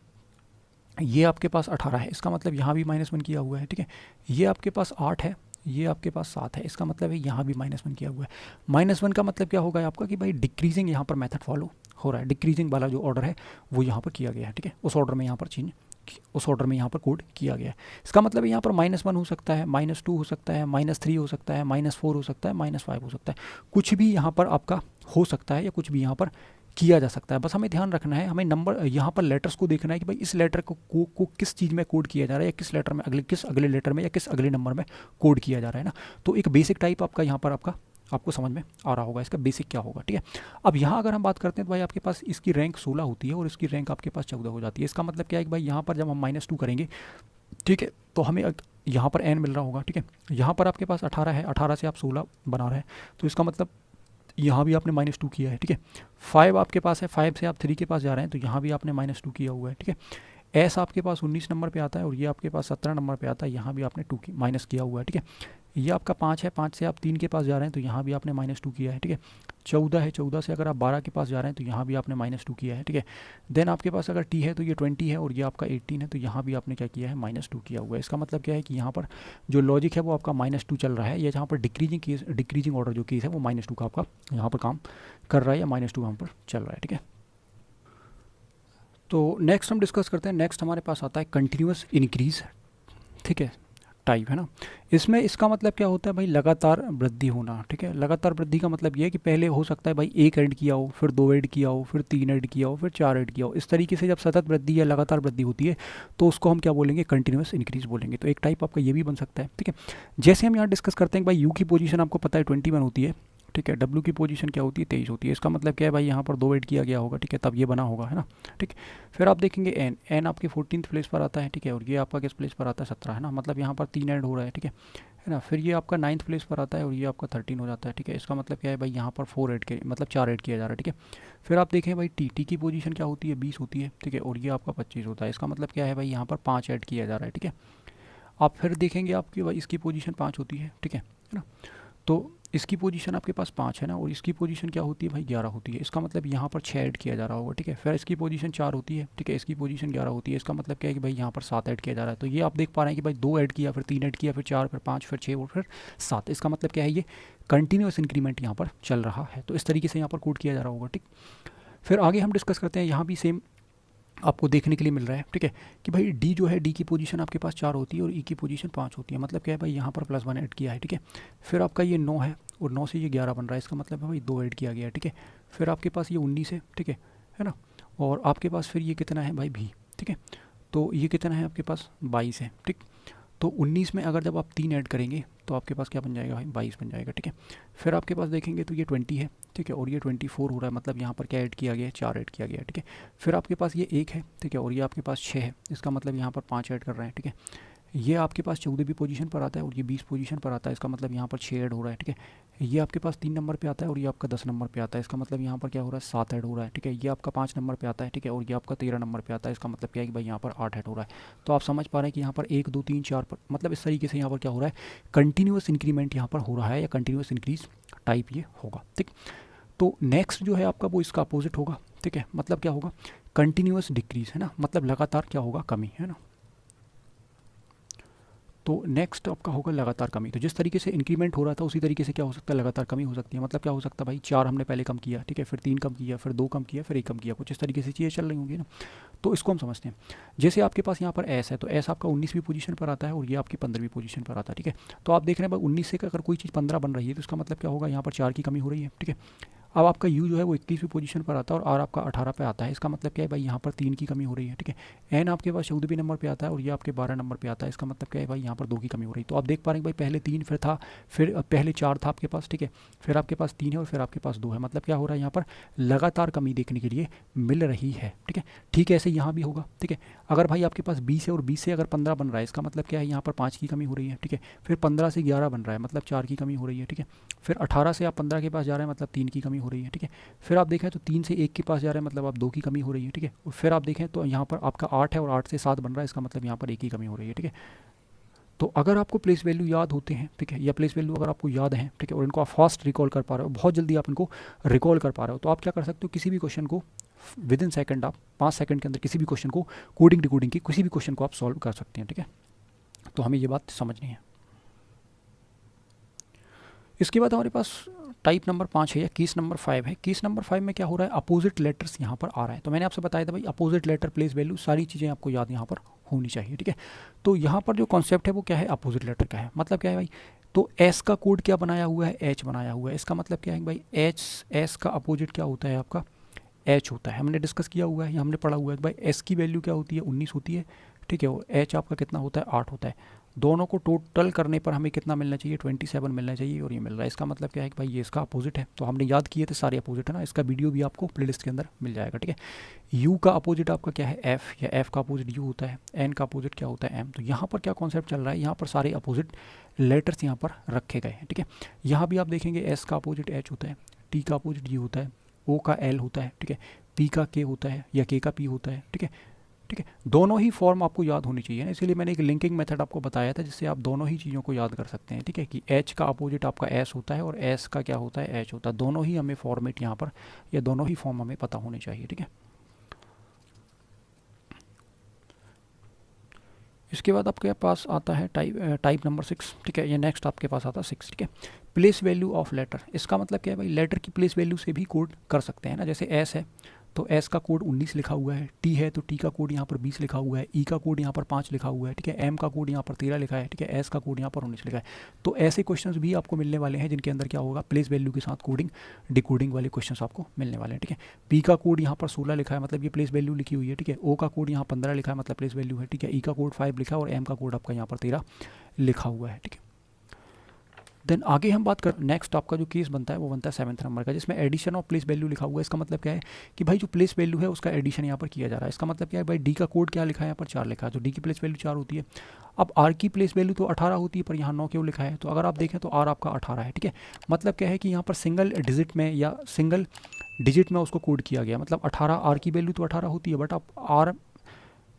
ये आपके पास 18 है, इसका मतलब यहाँ भी -1 किया हुआ है, ठीक है। ये आपके पास 8 है, ये आपके पास 7 है, इसका मतलब है यहाँ भी -1 किया हुआ है। -1 का मतलब क्या होगा आपका कि भाई डिक्रीजिंग यहाँ पर मेथड फॉलो हो रहा है, डिक्रीजिंग वाला जो ऑर्डर है वो यहाँ पर किया गया है, ठीक है। उस ऑर्डर में यहाँ पर चेंज, उस ऑर्डर में यहाँ पर कोड किया गया है। इसका मतलब यहाँ पर -1 हो सकता है, -2 हो सकता है, -3 हो सकता है, -4 हो सकता है, -5 हो सकता है, कुछ भी यहाँ पर आपका हो सकता है या कुछ भी यहाँ पर किया जा सकता है। बस हमें ध्यान रखना है, हमें नंबर यहाँ पर लेटर्स को देखना है कि भाई इस लेटर को किस चीज़ में कोड किया जा रहा है, या किस लेटर में किस अगले लेटर में या किस अगले नंबर में कोड किया जा रहा है ना। तो एक बेसिक टाइप आपका यहाँ पर आपको समझ में आ रहा होगा इसका बेसिक क्या होगा, ठीक है। अब यहाँ अगर हम बात करते हैं तो भाई आपके पास इसकी रैंक 16 होती है और इसकी रैंक आपके पास 14 हो जाती है। इसका मतलब क्या है कि भाई यहाँ पर जब हम -2 करेंगे, ठीक है, तो हमें यहाँ पर n मिल रहा होगा, ठीक है। यहाँ पर आपके पास 18 है, 18 से आप 16 बना रहे हैं तो इसका मतलब यहाँ भी आपने -2 किया है, ठीक है। 5 आपके पास है, 5 से आप 3 के पास जा रहे हैं तो यहाँ भी आपने -2 किया हुआ है, ठीक है। S आपके पास 19 नंबर पे आता है और ये आपके पास 17 नंबर पे आता है, यहाँ भी आपने 2 माइनस किया हुआ है, ठीक है। ये आपका 5 है, 5 से आप 3 के पास जा रहे हैं तो यहाँ भी आपने -2 किया है, ठीक है। 14 है, 14 से अगर आप 12 के पास जा रहे हैं तो यहाँ भी आपने -2 किया है, ठीक है। देन आपके पास अगर t है तो ये 20 है और ये आपका 18 है, तो यहाँ भी आपने क्या किया है, -2 किया हुआ है। इसका मतलब क्या है कि यहाँ पर जो लॉजिक है वो आपका -2 चल रहा है, या जहाँ पर डिक्रीजिंग ऑर्डर जो केस है वो -2 का आपका यहाँ पर काम कर रहा है, या -2 यहाँ पर चल रहा है, ठीक है। तो नेक्स्ट हम डिस्कस करते हैं। नेक्स्ट हमारे पास आता है कंटिन्यूस इंक्रीज, ठीक है, टाइप, है ना। इसमें इसका मतलब क्या होता है भाई, लगातार वृद्धि होना, ठीक है। लगातार वृद्धि का मतलब ये है कि पहले हो सकता है भाई 1 ऐड किया हो, फिर 2 ऐड किया हो, फिर 3 ऐड किया हो, फिर 4 ऐड किया हो। इस तरीके से जब सतत वृद्धि या लगातार वृद्धि होती है तो उसको हम क्या बोलेंगे, कंटिन्यूस इंक्रीज बोलेंगे। तो एक टाइप आपका ये भी बन सकता है, ठीक है। जैसे हम यहाँ डिस्कस करते हैं कि भाई यू की पोजीशन आपको पता है 21 होती है, ठीक है। डब्ल्यू की पोजीशन क्या होती है, 23 होती है। इसका मतलब क्या है भाई, यहाँ पर 2 ऐड किया गया होगा, ठीक है, तब ये बना होगा, है ना, ठीक। फिर आप देखेंगे एन आपके 14th प्लेस पर आता है, ठीक है, और ये आपका किस प्लेस पर आता है, 17, है ना, मतलब यहाँ पर 3 ऐड हो रहा है, ठीक है ना। फिर ये आपका 9th प्लेस पर आता है और ये आपका 13 हो जाता है, ठीक है। इसका मतलब क्या है भाई, यहाँ पर 4 ऐड के मतलब 4 ऐड किया जा रहा है, ठीक है। फिर आप देखें भाई टी की पोजीशन क्या होती है, 20 होती है, ठीक है, और ये आपका 25 होता है। इसका मतलब क्या है भाई, यहाँ पर 5 ऐड किया जा रहा है, ठीक है। आप फिर देखेंगे आपकी भाई इसकी पोजीशन 5 होती है, ठीक है ना। तो इसकी पोजीशन आपके पास 5 है ना, और इसकी पोजीशन क्या होती है भाई, 11 होती है। इसका मतलब यहाँ पर 6 ऐड किया जा रहा होगा, ठीक है। फिर इसकी पोजीशन 4 होती है, ठीक है, इसकी पोजीशन 11 होती है। इसका मतलब क्या है कि भाई यहाँ पर 7 ऐड किया जा रहा है। तो ये आप देख पा रहे हैं कि भाई 2 ऐड किया, फिर 3 ऐड किया, फिर 4, फिर 5, फिर 6 और फिर 7। इसका मतलब क्या है, ये कंटिन्यूस इंक्रीमेंट यहाँ पर चल रहा है। तो इस तरीके से यहाँ पर कोड किया जा रहा होगा, ठीक। फिर आगे हम डिस्कस करते हैं, यहाँ भी सेम आपको देखने के लिए मिल रहा है, ठीक है, कि भाई डी जो है, डी की पोजीशन आपके पास 4 होती है और ई की पोजीशन 5 होती है। मतलब क्या है भाई, यहाँ पर +1 ऐड किया है, ठीक है। फिर आपका ये 9 है और 9 से ये 11 बन रहा है। इसका मतलब है भाई 2 ऐड किया गया है, ठीक है। फिर आपके पास ये 19 है, ठीक है ना। और आपके पास फिर ये कितना है भाई भी, ठीक है। तो ये कितना है आपके पास, 22 है, ठीक। तो 19 में अगर जब आप 3 ऐड करेंगे तो आपके पास क्या बन जाएगा भाई, 22 बन जाएगा, ठीक है। फिर आपके पास देखेंगे तो ये 20 है, ठीक है, और ये 24 हो रहा है। मतलब यहाँ पर क्या ऐड किया गया है, 4 ऐड किया गया है, ठीक है। फिर आपके पास ये 1 है, ठीक है, और ये आपके पास 6 है। इसका मतलब यहाँ पर 5 ऐड कर रहे हैं, ठीक है। ये आपके पास 14वीं पोजीशन पर आता है और ये 20 पोजीशन पर आता है। इसका मतलब यहाँ पर 6 ऐड हो रहा है, ठीक है। ये आपके पास 3 नंबर पे आता है और ये आपका 10 नंबर पे आता है। इसका मतलब यहाँ पर क्या हो रहा है, 7 ऐड हो रहा है, ठीक है। ये आपका 5 नंबर पे आता है, ठीक है, और ये आपका 13 नंबर पे आता है। इसका मतलब क्या है कि भाई यहाँ पर 8 ऐड हो रहा है। तो आप समझ पा रहे हैं कि यहाँ पर 1 2 3 4 पर मतलब इस तरीके से यहाँ पर क्या हो रहा है, कंटिन्यूस इंक्रीमेंट यहाँ पर हो रहा है, या कंटिन्यूस इंक्रीज टाइप ये होगा, ठीक। तो नेक्स्ट जो है आपका वो इसका अपोजिट होगा, ठीक है। मतलब क्या होगा, कंटिन्यूस डिक्रीज, है ना, मतलब लगातार क्या होगा, कमी, है ना। तो नेक्स्ट आपका होगा लगातार कमी। तो जिस तरीके से इंक्रीमेंट हो रहा था उसी तरीके से क्या हो सकता है, लगातार कमी हो सकती है। मतलब क्या हो सकता है भाई, 4 हमने पहले कम किया, ठीक है, फिर 3 कम किया, फिर 2 कम किया, फिर 1 कम किया, कुछ इस तरीके से चीज़ें चल रही होंगी ना। तो इसको हम समझते हैं। जैसे आपके पास यहाँ पर एस है, तो एस आपका 19वीं पोजीशन पर आता है और ये आपकी 15वीं पोजीशन पर आता है, ठीक है। तो आप देख रहे हैं भाई 19 से अगर कोई चीज़ 15 बन रही है तो इसका मतलब क्या होगा, यहाँ पर 4 की कमी हो रही है, ठीक है। अब आपका यू जो है वो 21वीं पोजीशन पर आता है और आर आपका 18 पे आता है। इसका मतलब क्या है भाई, यहाँ पर 3 की कमी हो रही है, ठीक है। एन आपके पास 14वें नंबर पे आता है और ये आपके 12 नंबर पे आता है। इसका मतलब क्या है भाई, यहाँ पर 2 की कमी हो रही है। तो आप देख पा रहे हैं भाई, पहले 3 फिर था, फिर पहले 4 था आपके पास, ठीक है, फिर आपके पास 3 है और फिर आपके पास 2 है। मतलब क्या हो रहा है, यहाँ पर लगातार कमी देखने के लिए मिल रही है, ठीक है। ठीक है, ऐसे यहाँ भी होगा, ठीक है। अगर भाई आपके पास 20 है और 20 से अगर 15 बन रहा है, इसका मतलब क्या है, यहाँ पर 5 की कमी हो रही है, ठीक है। फिर 15 से 11 बन रहा है, मतलब 4 की कमी हो रही है, ठीक है। फिर 18 से आप 15 के पास जा रहे हैं, मतलब 3 की कमी हो रही है, ठीक है। फिर आप देखें तो 3 से 1 के पास जा रहे हैं, मतलब आप 2 की कमी हो रही है, ठीक है। और फिर आप देखें तो यहाँ पर आपका 8 है और 8 से 7 बन रहा है। इसका मतलब यहाँ पर 1 की कमी हो रही है, ठीक है। तो अगर आपको प्लेस वैल्यू याद होते हैं, ठीक है, या प्लेस वैल्यू अगर आपको याद है, ठीक है, और इनको आप फास्ट रिकॉल कर पा रहे हो, बहुत जल्दी आप इनको रिकॉल कर पा रहे हो, तो आप क्या कर सकते हो, किसी भी क्वेश्चन को विद इन सेकंड, आप 5 सेकंड के अंदर किसी भी क्वेश्चन को, कोडिंग डिकोडिंग की किसी भी क्वेश्चन को आप सॉल्व कर सकते हैं, ठीक है। तो हमें ये बात समझनी है। इसके बाद हमारे पास टाइप नंबर 5 है या केस नंबर 5 है। केस नंबर 5 में क्या हो रहा है, अपोजिट लेटर्स यहाँ पर आ रहा है। तो मैंने आपसे बताया था भाई, अपोजिट लेटर, प्लेस वैल्यू, सारी चीज़ें आपको याद यहाँ पर होनी चाहिए, ठीक है। तो यहाँ पर जो कॉन्सेप्ट है वो क्या है, अपोजिट लेटर का है। मतलब क्या है भाई, तो एस का कोड क्या बनाया हुआ है, एच बनाया हुआ है। इसका मतलब क्या है भाई, एच, एस का अपोजिट क्या होता है आपका, एच होता है। हमने डिस्कस किया हुआ है, या हमने पढ़ा हुआ है कि भाई एस की वैल्यू क्या होती है, 19 होती है, ठीक है, और एच आपका कितना होता है, 8 होता है। दोनों को टोटल करने पर हमें कितना मिलना चाहिए, 27 मिलना चाहिए, और ये मिल रहा है। इसका मतलब क्या है कि भाई ये इसका अपोजिट है। तो हमने याद किए थे सारे अपोजिट, है ना। इसका वीडियो भी आपको प्लेलिस्ट के अंदर मिल जाएगा, ठीक है। यू का अपोजिट आपका क्या है, एफ, या एफ का अपोजिट यू होता है। एन का अपोजिट क्या होता है, एम। तो यहाँ पर क्या कॉन्सेप्ट चल रहा है, यहाँ पर सारे अपोजिट लेटर्स यहाँ पर रखे गए हैं, ठीक है। यहाँ भी आप देखेंगे एस का अपोजिट एच होता है, टी का अपोजिट यू होता है, ओ का एल होता है, ठीक है, पी का के होता है, या के का पी होता है, ठीक है। ठीक है, दोनों ही फॉर्म आपको याद होनी चाहिए ना, इसीलिए मैंने एक लिंकिंग मेथड आपको बताया था जिससे आप दोनों ही चीज़ों को याद कर सकते हैं। ठीक है, कि एच का अपोजिट आपका एस होता है और एस का क्या होता है, एच होता है। दोनों ही हमें फॉर्मेट यहाँ पर या दोनों ही फॉर्म हमें पता होने चाहिए। ठीक है, इसके बाद आपके पास आता है टाइप नंबर 6। ठीक है, ये नेक्स्ट आपके पास आता है 6। ठीक है, प्लेस वैल्यू ऑफ लेटर। इसका मतलब क्या है भाई, लेटर की प्लेस वैल्यू से भी कोड कर सकते हैं ना। जैसे एस है तो एस का कोड 19 लिखा हुआ है, टी है तो टी का कोड यहाँ पर 20 लिखा हुआ है, ई का कोड यहाँ पर 5 लिखा हुआ है। ठीक है, एम का कोड यहाँ पर 13 लिखा है। ठीक है, एस का कोड यहाँ पर 19 लिखा है। तो ऐसे क्वेश्चंस भी आपको मिलने वाले हैं जिनके अंदर क्या होगा, प्लेस वैल्यू के साथ कोडिंग डिकोडिंग वाले क्वेश्चंस आपको मिलने वाले हैं। ठीक है, पी का कोड यहाँ पर 16 लिखा है, मतलब ये प्लेस वैल्यू लिखी हुई है। ठीक है, ओ का कोड यहाँ 15 लिखा है, मतलब प्लेस वैल्यू है। ठीक है, ई का कोड 5 लिखा है और एम का कोड आपका यहाँ पर 13 लिखा हुआ है। ठीक है, देन आगे हम बात कर, नेक्स्ट आपका जो केस बनता है वो बनता है 7th नंबर का, जिसमें एडिशन ऑफ प्लेस वैल्यू लिखा हुआ है। इसका मतलब क्या है कि भाई जो प्लेस वैल्यू है उसका एडिशन यहाँ पर किया जा रहा है। इसका मतलब क्या है भाई, डी का कोड क्या लिखा है यहाँ पर 4 लिखा है, तो डी की प्लेस वैल्यू 4 होती है। अब आर की प्लेस वैल्यू तो 18 होती है, पर यहाँ 9 क्यों लिखा है, तो अगर आप देखें तो आर आपका 18 है। ठीक है, मतलब क्या है कि यहाँ पर सिंगल डिजिट में या सिंगल डिजिट में उसको कोड किया गया, मतलब 18, आर की वैल्यू तो 18 होती है, बट आप आर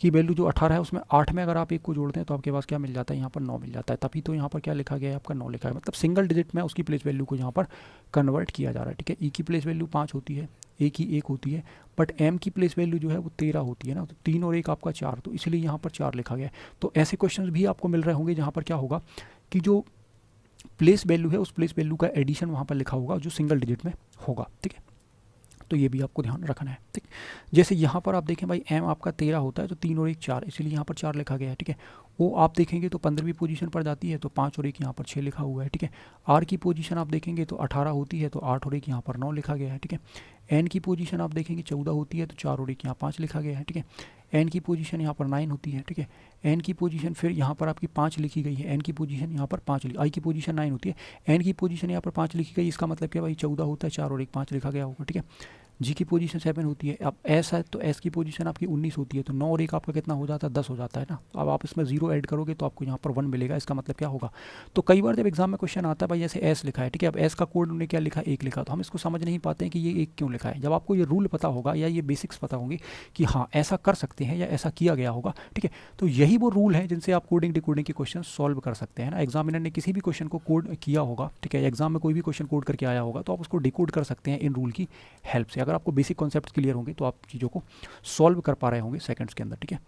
की वैल्यू जो 18 है उसमें 8 में अगर आप एक को जोड़ते हैं तो आपके पास क्या मिल जाता है, यहाँ पर 9 मिल जाता है। तभी तो यहाँ पर क्या लिखा गया है, आपका 9 लिखा है, मतलब सिंगल डिजिट में उसकी प्लेस वैल्यू को यहाँ पर कन्वर्ट किया जा रहा है। ठीक है, ई की प्लेस वैल्यू 5 होती है, ए की 1 होती है, बट एम की प्लेस वैल्यू जो है वो 13 होती है ना, तो 3 और 1 आपका 4, तो इसलिए यहाँ पर 4 लिखा गया है। तो ऐसे क्वेश्चन भी आपको मिल रहे होंगे जहाँ पर क्या होगा कि जो प्लेस वैल्यू है उस प्लेस वैल्यू का एडिशन वहाँ पर लिखा होगा जो सिंगल डिजिट में होगा। ठीक है, तो ये भी आपको ध्यान रखना है। ठीक, जैसे यहाँ पर आप देखें भाई एम आपका 13 होता है, तो 3 और 1 4, इसीलिए यहाँ पर 4 लिखा गया है। ठीक है, वो आप देखेंगे तो 15वीं पोजीशन पर जाती है, तो 5 और 1 यहाँ पर 6 लिखा हुआ है। ठीक है, आर की पोजीशन आप देखेंगे तो 18 होती है, तो 8 और 1 यहाँ पर 9 लिखा गया है। ठीक है, एन की पोजीशन आप देखेंगे 14 होती है, तो 4 और 1 यहाँ 5 लिखा गया है। ठीक है, एन की पोजीशन यहाँ पर 9 होती है। ठीक है, एन की पोजीशन फिर यहाँ पर आपकी 5 लिखी गई है, एन की पोजीशन यहाँ पर 5, आई की पोजीशन 9 होती है, एन की पोजीशन यहाँ पर 5 लिखी गई। इसका मतलब क्या भाई 14 होता है, 4 और 1 5 लिखा गया होगा। ठीक है, जी की पोजीशन 7 होती है। अब एस है तो एस की पोजीशन आपकी 19 होती है, तो 9 और 1 आपका कितना हो जाता है, 10 हो जाता है ना। तो अब आप इसमें 0 ऐड करोगे तो आपको यहाँ पर 1 मिलेगा। इसका मतलब क्या होगा, तो कई बार जब एग्जाम में क्वेश्चन आता है भाई जैसे एस लिखा है, ठीक है, अब एस का कोड उन्होंने क्या लिखा, 1 लिखा, तो हम इसको समझ नहीं पाते हैं कि ये 1 क्यों लिखा है। जब आपको ये रूल पता होगा या ये बेसिक्स पता होंगे कि हाँ ऐसा कर सकते हैं या ऐसा किया गया होगा, ठीक है, तो यही वो रूल है जिनसे आप कोडिंग डिकोडिंग के क्वेश्चन सॉल्व कर सकते हैं ना। एग्जामिनर ने किसी भी क्वेश्चन को कोड किया होगा, ठीक है, एग्जाम में कोई भी क्वेश्चन कोड करके आया होगा तो आप उसको डिकोड कर सकते हैं इन रूल की हेल्प से। अगर आपको बेसिक कॉन्सेप्ट क्लियर होंगे तो आप चीज़ों को सॉल्व कर पा रहे होंगे सेकंड्स के अंदर। ठीक है,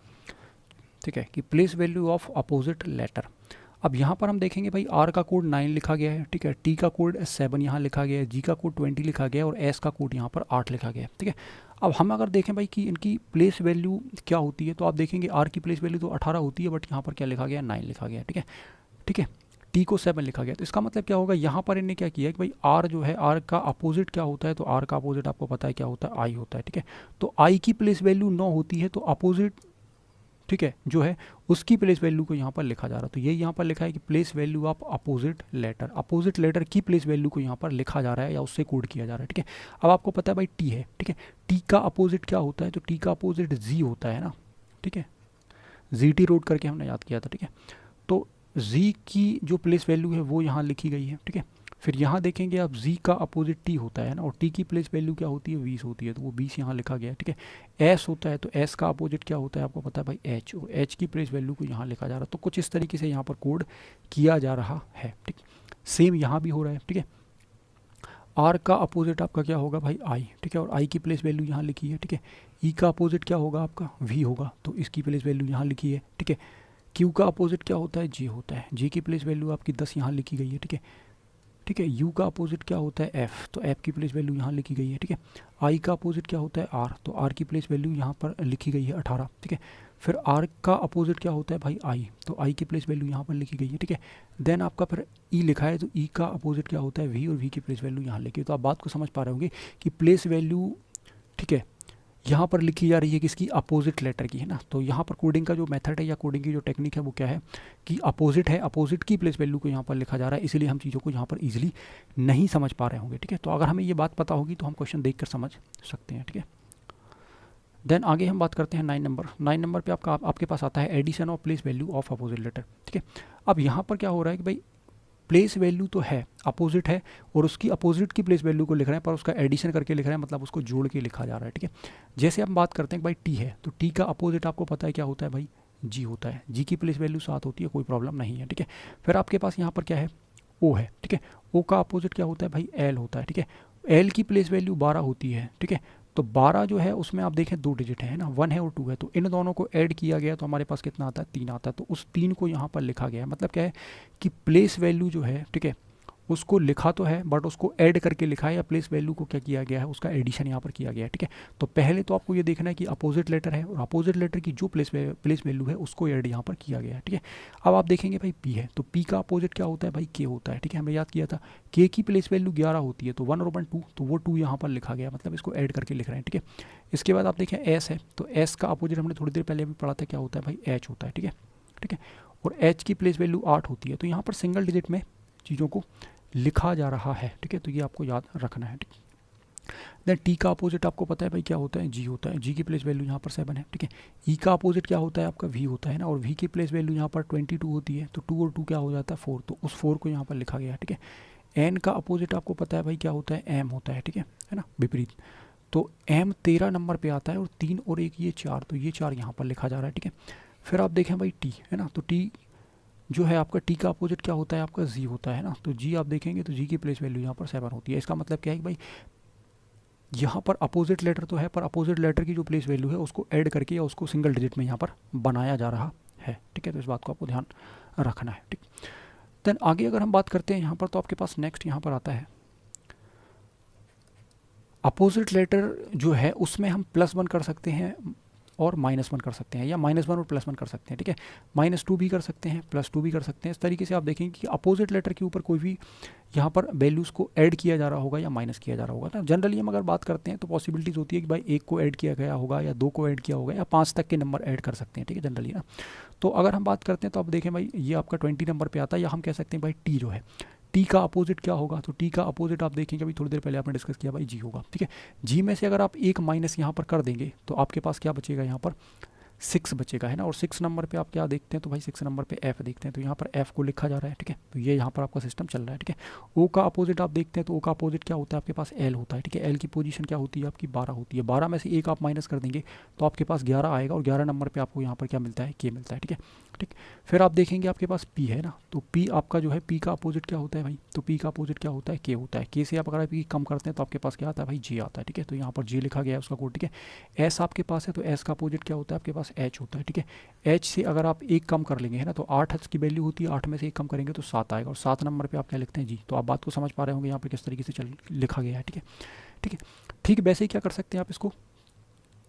ठीक है, कि place value of opposite letter. अब यहाँ पर हम देखेंगे भाई आर का कोड 9 लिखा गया है, ठीक है, टी का कोड 7 यहाँ लिखा गया है, जी का कोड 20 लिखा गया है और एस का कोड यहाँ पर 8 लिखा गया है। ठीक है, अब हम अगर देखें भाई कि इनकी प्लेस वैल्यू क्या होती है, तो आप देखेंगे आर की प्लेस वैल्यू तो 18 होती है, बट यहाँ पर क्या लिखा गया, 9 लिखा गया है। ठीक है, ठीक है, टी को 7 लिखा गया, तो इसका मतलब क्या होगा, यहाँ पर इन्हें क्या किया कि भाई आर जो है, आर का अपोजिट क्या होता है, तो आर का अपोजिट आपको पता है क्या होता है, आई होता है। ठीक है, तो आई की प्लेस वैल्यू 9 होती है, तो अपोजिट, ठीक है, जो है उसकी प्लेस वैल्यू को यहाँ पर लिखा जा रहा है। तो ये यहाँ पर लिखा है कि place value of opposite letter की प्लेस वैल्यू को यहाँ पर लिखा जा रहा है या उससे कोड किया जा रहा है। ठीक है, अब आपको पता है भाई टी है, ठीक है, टी का अपोजिट क्या होता है, तो टी का अपोजिट जी होता है ना। ठीक है, जी टी रोड करके हमने याद किया था। ठीक है, तो जी की जो प्लेस वैल्यू है वो यहाँ लिखी गई है। ठीक है, फिर यहाँ देखेंगे आप जी का अपोजिट टी होता है ना, और टी की प्लेस वैल्यू क्या होती है, 20 होती है, तो वो 20 यहाँ लिखा गया है। ठीक है, एस होता है, तो एस का अपोजिट क्या होता है आपको पता है भाई एच, और एच की प्लेस वैल्यू को यहाँ लिखा जा रहा है। तो कुछ इस तरीके से यहाँ पर कोड किया जा रहा है। ठीक, सेम यहाँ भी हो रहा है। ठीक है, आर का अपोजिट आपका क्या होगा भाई आई, ठीक है, और आई की प्लेस वैल्यू यहाँ लिखी है। ठीक है, ई का अपोजिट क्या होगा आपका वी होगा, तो इसकी प्लेस वैल्यू यहाँ लिखी है। ठीक है, क्यू का अपोजिट क्या होता है, जी होता है, जी की प्लेस वैल्यू आपकी 10 यहाँ लिखी गई है। ठीक है, ठीक है, यू का अपोजिट क्या होता है एफ, तो एफ की प्लेस वैल्यू यहाँ लिखी गई है। ठीक है, आई का अपोजिट क्या होता है आर, तो आर की प्लेस वैल्यू यहाँ पर लिखी गई है 18। ठीक है, फिर आर का अपोजिट क्या होता है भाई आई, तो आई की प्लेस वैल्यू यहाँ पर लिखी गई है। ठीक है, देन आपका फिर ई लिखा है, तो ई का अपोजिट क्या होता है वी, और वी की प्लेस वैल्यू यहाँ लिखी है। तो आप बात को समझ पा रहे होंगे कि प्लेस वैल्यू, ठीक है, यहाँ पर लिखी जा रही है किसकी, अपोजिट लेटर की, है ना। तो यहाँ पर कोडिंग का जो मेथड है या कोडिंग की जो टेक्निक है वो क्या है कि अपोजिट है, अपोजिट की प्लेस वैल्यू को यहाँ पर लिखा जा रहा है, इसलिए हम चीज़ों को यहाँ पर इजीली नहीं समझ पा रहे होंगे। ठीक है, तो अगर हमें ये बात पता होगी तो हम क्वेश्चन देख कर समझ सकते हैं। ठीक है, देन आगे हम बात करते हैं 9 नंबर पे आपके पास आता है addition of place value of opposite letter. ठीक है, अब यहाँ पर क्या हो रहा है कि भाई प्लेस वैल्यू तो है, अपोजिट है, और उसकी अपोजिट की प्लेस वैल्यू को लिख रहे हैं, पर उसका एडिशन करके लिख रहे हैं, मतलब उसको जोड़ के लिखा जा रहा है, ठीक है। जैसे हम बात करते हैं भाई टी है, तो टी का अपोजिट आपको पता है क्या होता है भाई, जी होता है। जी की प्लेस वैल्यू 7 होती है, कोई प्रॉब्लम नहीं है, ठीक है। फिर आपके पास यहाँ पर क्या है, ओ है, ठीक है। ओ का अपोजिट क्या होता है भाई, एल होता है, ठीक है। एल की प्लेस वैल्यू 12 होती है, ठीक है। तो 12 जो है उसमें आप देखें 2 डिजिट है ना, 1 है और 2 है, तो इन दोनों को ऐड किया गया तो हमारे पास कितना आता है, 3 आता है। तो उस 3 को यहाँ पर लिखा गया है, मतलब क्या है कि प्लेस वैल्यू जो है, ठीक है, उसको लिखा तो है बट उसको ऐड करके लिखा है, या प्लेस वैल्यू को क्या किया गया है, उसका एडिशन यहाँ पर किया गया है, ठीक है। तो पहले तो आपको ये देखना है कि अपोजिट लेटर है, और अपोजिट लेटर की जो प्लेस वैल्यू है उसको ऐड यहाँ पर किया गया है, ठीक है। अब आप देखेंगे भाई पी है, तो पी का अपोजिट क्या होता है भाई, के होता है, ठीक है। हमने याद किया था के की प्लेस वैल्यू 11 होती है, तो 1 और 1 2, तो वो 2 यहाँ पर लिखा गया, मतलब इसको ऐड करके लिख रहे हैं, ठीक है। इसके बाद आप देखें एस है, तो एस का अपोजिट हमने थोड़ी देर पहले भी पढ़ा था, क्या होता है भाई, एच होता है, ठीक है, ठीक है। और एच की प्लेस वैल्यू 8 होती है, तो यहाँ पर सिंगल डिजिट में चीज़ों को लिखा जा रहा है, ठीक है। तो ये आपको याद रखना है, ठीक। देन टी का अपोजिट आपको पता है भाई क्या होता है, जी होता है। जी की प्लेस वैल्यू यहाँ पर 7 है, ठीक है। ई का अपोजिट क्या होता है आपका, वी होता है ना, और वी की प्लेस वैल्यू यहाँ पर 22 होती है, तो 2 और 2 क्या हो जाता है 4, तो उस 4 को यहाँ पर लिखा गया है, ठीक है। एन का अपोजिट आपको पता है भाई क्या होता है, एम होता है, ठीक है ना, विपरीत। तो एम 13 नंबर पे आता है, और 3 और 1 ये 4, तो ये 4 यहाँ पर लिखा जा रहा है, ठीक है। फिर आप देखें भाई टी है ना, तो टी जो है आपका, टी का अपोजिट क्या होता है आपका, जी होता है ना, तो जी आप देखेंगे तो जी की प्लेस वैल्यू यहाँ पर 7 होती है। इसका मतलब क्या है कि भाई यहाँ पर अपोजिट लेटर तो है, पर अपोजिट लेटर की जो प्लेस वैल्यू है उसको ऐड करके या उसको सिंगल डिजिट में यहाँ पर बनाया जा रहा है, ठीक है। तो इस बात को आपको ध्यान रखना है, ठीक। देन आगे अगर हम बात करते हैं यहाँ पर, तो आपके पास नेक्स्ट यहाँ पर आता है अपोजिट लेटर जो है, उसमें हम +1 कर सकते हैं और -1 कर सकते हैं, या -1 और +1 कर सकते हैं, ठीक है। -2 भी कर सकते हैं, +2 भी कर सकते हैं। इस तरीके से आप देखेंगे कि अपोजिट लेटर के ऊपर कोई भी यहाँ पर वैल्यूज़ को ऐड किया जा रहा होगा या माइनस किया जा रहा होगा ना। जनरली हम अगर बात करते हैं तो पॉसिबिलिटीज़ होती है कि भाई 1 को ऐड किया गया होगा, या 2 को ऐड किया होगा, या 5 तक के नंबर ऐड कर सकते हैं, ठीक है, जनरली ना। तो अगर हम बात करते हैं तो आप देखें भाई ये आपका 20 नंबर पे आता है, या हम कह सकते हैं भाई टी जो है, टी का अपोजिट क्या होगा, तो टी का अपोजिट आप देखेंगे अभी थोड़ी देर पहले आपने डिस्कस किया भाई जी होगा, ठीक है। जी में से अगर आप एक माइनस यहाँ पर कर देंगे तो आपके पास क्या बचेगा, यहाँ पर 6 बचेगा, है ना। और 6 नंबर पे आप क्या देखते हैं, तो भाई 6 नंबर पे एफ देखते हैं, तो यहाँ पर एफ को लिखा जा रहा है, ठीक है। तो ये यहाँ पर आपका सिस्टम चल रहा है, ठीक है। ओ का अपोजिट आप देखते हैं, तो ओ का अपोजिट क्या होता है आपके पास, एल होता है, ठीक है। एल की पोजीशन क्या होती है आपकी, 12 होती है। 12 में से एक आप माइनस कर देंगे तो आपके पास 11 आएगा, और 11 नंबर पर आपको यहाँ पर क्या मिलता है, के मिलता है, ठीक है, ठीक। फिर आप देखेंगे आपके पास पी है ना, तो पी आपका जो है, पी का अपोजिट क्या होता है भाई, तो पी का अपोजिट क्या होता है, के होता है। के से आप अगर पी कम करते हैं तो आपके पास क्या आता है भाई, जे आता है, ठीक है। तो यहाँ पर जे लिखा गया है उसका कोड, ठीक है। एस आपके पास है, तो एस का अपोजिट क्या होता है आपके पास, एच होता है, ठीक है। एच से अगर आप एक कम कर लेंगे, है ना, तो 8 की वैल्यू होती है, 8 में से एक कम करेंगे तो 7 आएगा, और 7 नंबर पे आप क्या लिखते हैं, जी। तो आप बात को समझ पा रहे होंगे यहाँ पर किस तरीके से लिखा गया है, ठीक है, ठीक है, ठीक। वैसे ही क्या कर सकते हैं आप इसको,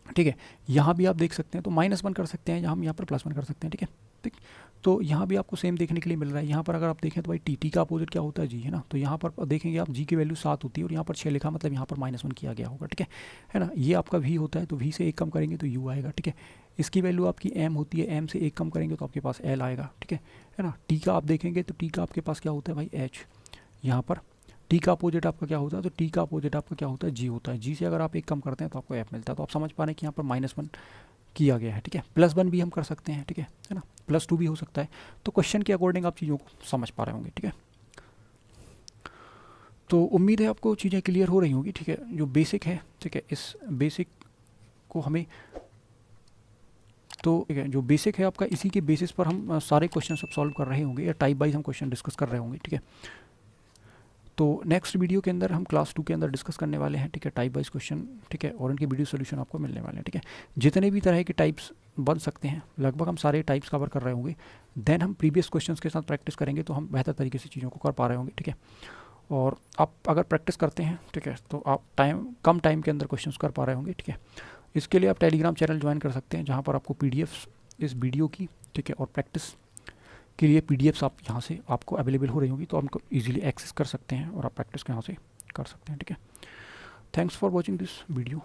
ठीक है, यहाँ भी आप देख सकते हैं तो -1 कर सकते हैं, हम यहाँ पर +1 कर सकते हैं, ठीक है, ठीक। तो यहाँ भी आपको सेम देखने के लिए मिल रहा है। यहाँ पर अगर आप देखें तो भाई टी का अपोजिट क्या होता है, जी, है ना। तो यहाँ पर देखेंगे आप जी की वैल्यू 7 होती है, और यहाँ पर 6 लिखा, मतलब यहाँ पर -1 किया गया होगा, ठीक है ना। ये आपका वी होता है, तो वी से एक कम करेंगे तो यू आएगा, ठीक है। इसकी वैल्यू आपकी एम होती है, एम से एक कम करेंगे तो आपके पास एल आएगा, ठीक है ना। टी का आप देखेंगे तो टी का आपके पास क्या होता है भाई, एच। यहाँ पर टी का अपोजिट आपका क्या होता है, तो टी का अपोजिट आपका क्या होता है, जी होता है। जी से अगर आप एक कम करते हैं तो आपको एफ मिलता है। तो आप समझ पा रहे हैं कि यहाँ पर -1 किया गया है, ठीक है। +1 भी हम कर सकते हैं, ठीक है ना। +2 भी हो सकता है। तो क्वेश्चन के अकॉर्डिंग आप चीज़ों को समझ पा रहे होंगे, ठीक है। तो उम्मीद है आपको चीज़ें क्लियर हो रही होंगी, ठीक है। जो बेसिक है, ठीक है, इस बेसिक को हमें, तो ठीक है, जो बेसिक है आपका, इसी के बेसिस पर हम सारे क्वेश्चन सब सॉल्व कर रहे होंगे, या टाइप वाइज हम क्वेश्चन डिस्कस कर रहे होंगे, ठीक है। तो नेक्स्ट वीडियो के अंदर हम क्लास 2 के अंदर डिस्कस करने वाले हैं, ठीक है, टाइप वाइज क्वेश्चन, ठीक है, और उनके वीडियो सोल्यूशन आपको मिलने वाले हैं, ठीक है। जितने भी तरह के टाइप्स बन सकते हैं लगभग हम सारे टाइप्स कवर कर रहे होंगे। देन हम प्रीवियस क्वेश्चंस के साथ प्रैक्टिस करेंगे तो हम बेहतर तरीके से चीज़ों को कर पा रहे होंगे, ठीक है। और आप अगर प्रैक्टिस करते हैं, ठीक है, तो आप कम टाइम के अंदर क्वेश्चंस कर पा रहे होंगे, ठीक है। इसके लिए आप टेलीग्राम चैनल ज्वाइन कर सकते हैं, जहाँ पर आपको पीडीएफ्स इस वीडियो की, ठीक है, और प्रैक्टिस के लिए पीडीएफ्स आप यहाँ से आपको अवेलेबल हो रही होंगी, तो आपको इजीली एक्सेस कर सकते हैं और आप प्रैक्टिस यहाँ से कर सकते हैं, ठीक है। Thanks for watching this video.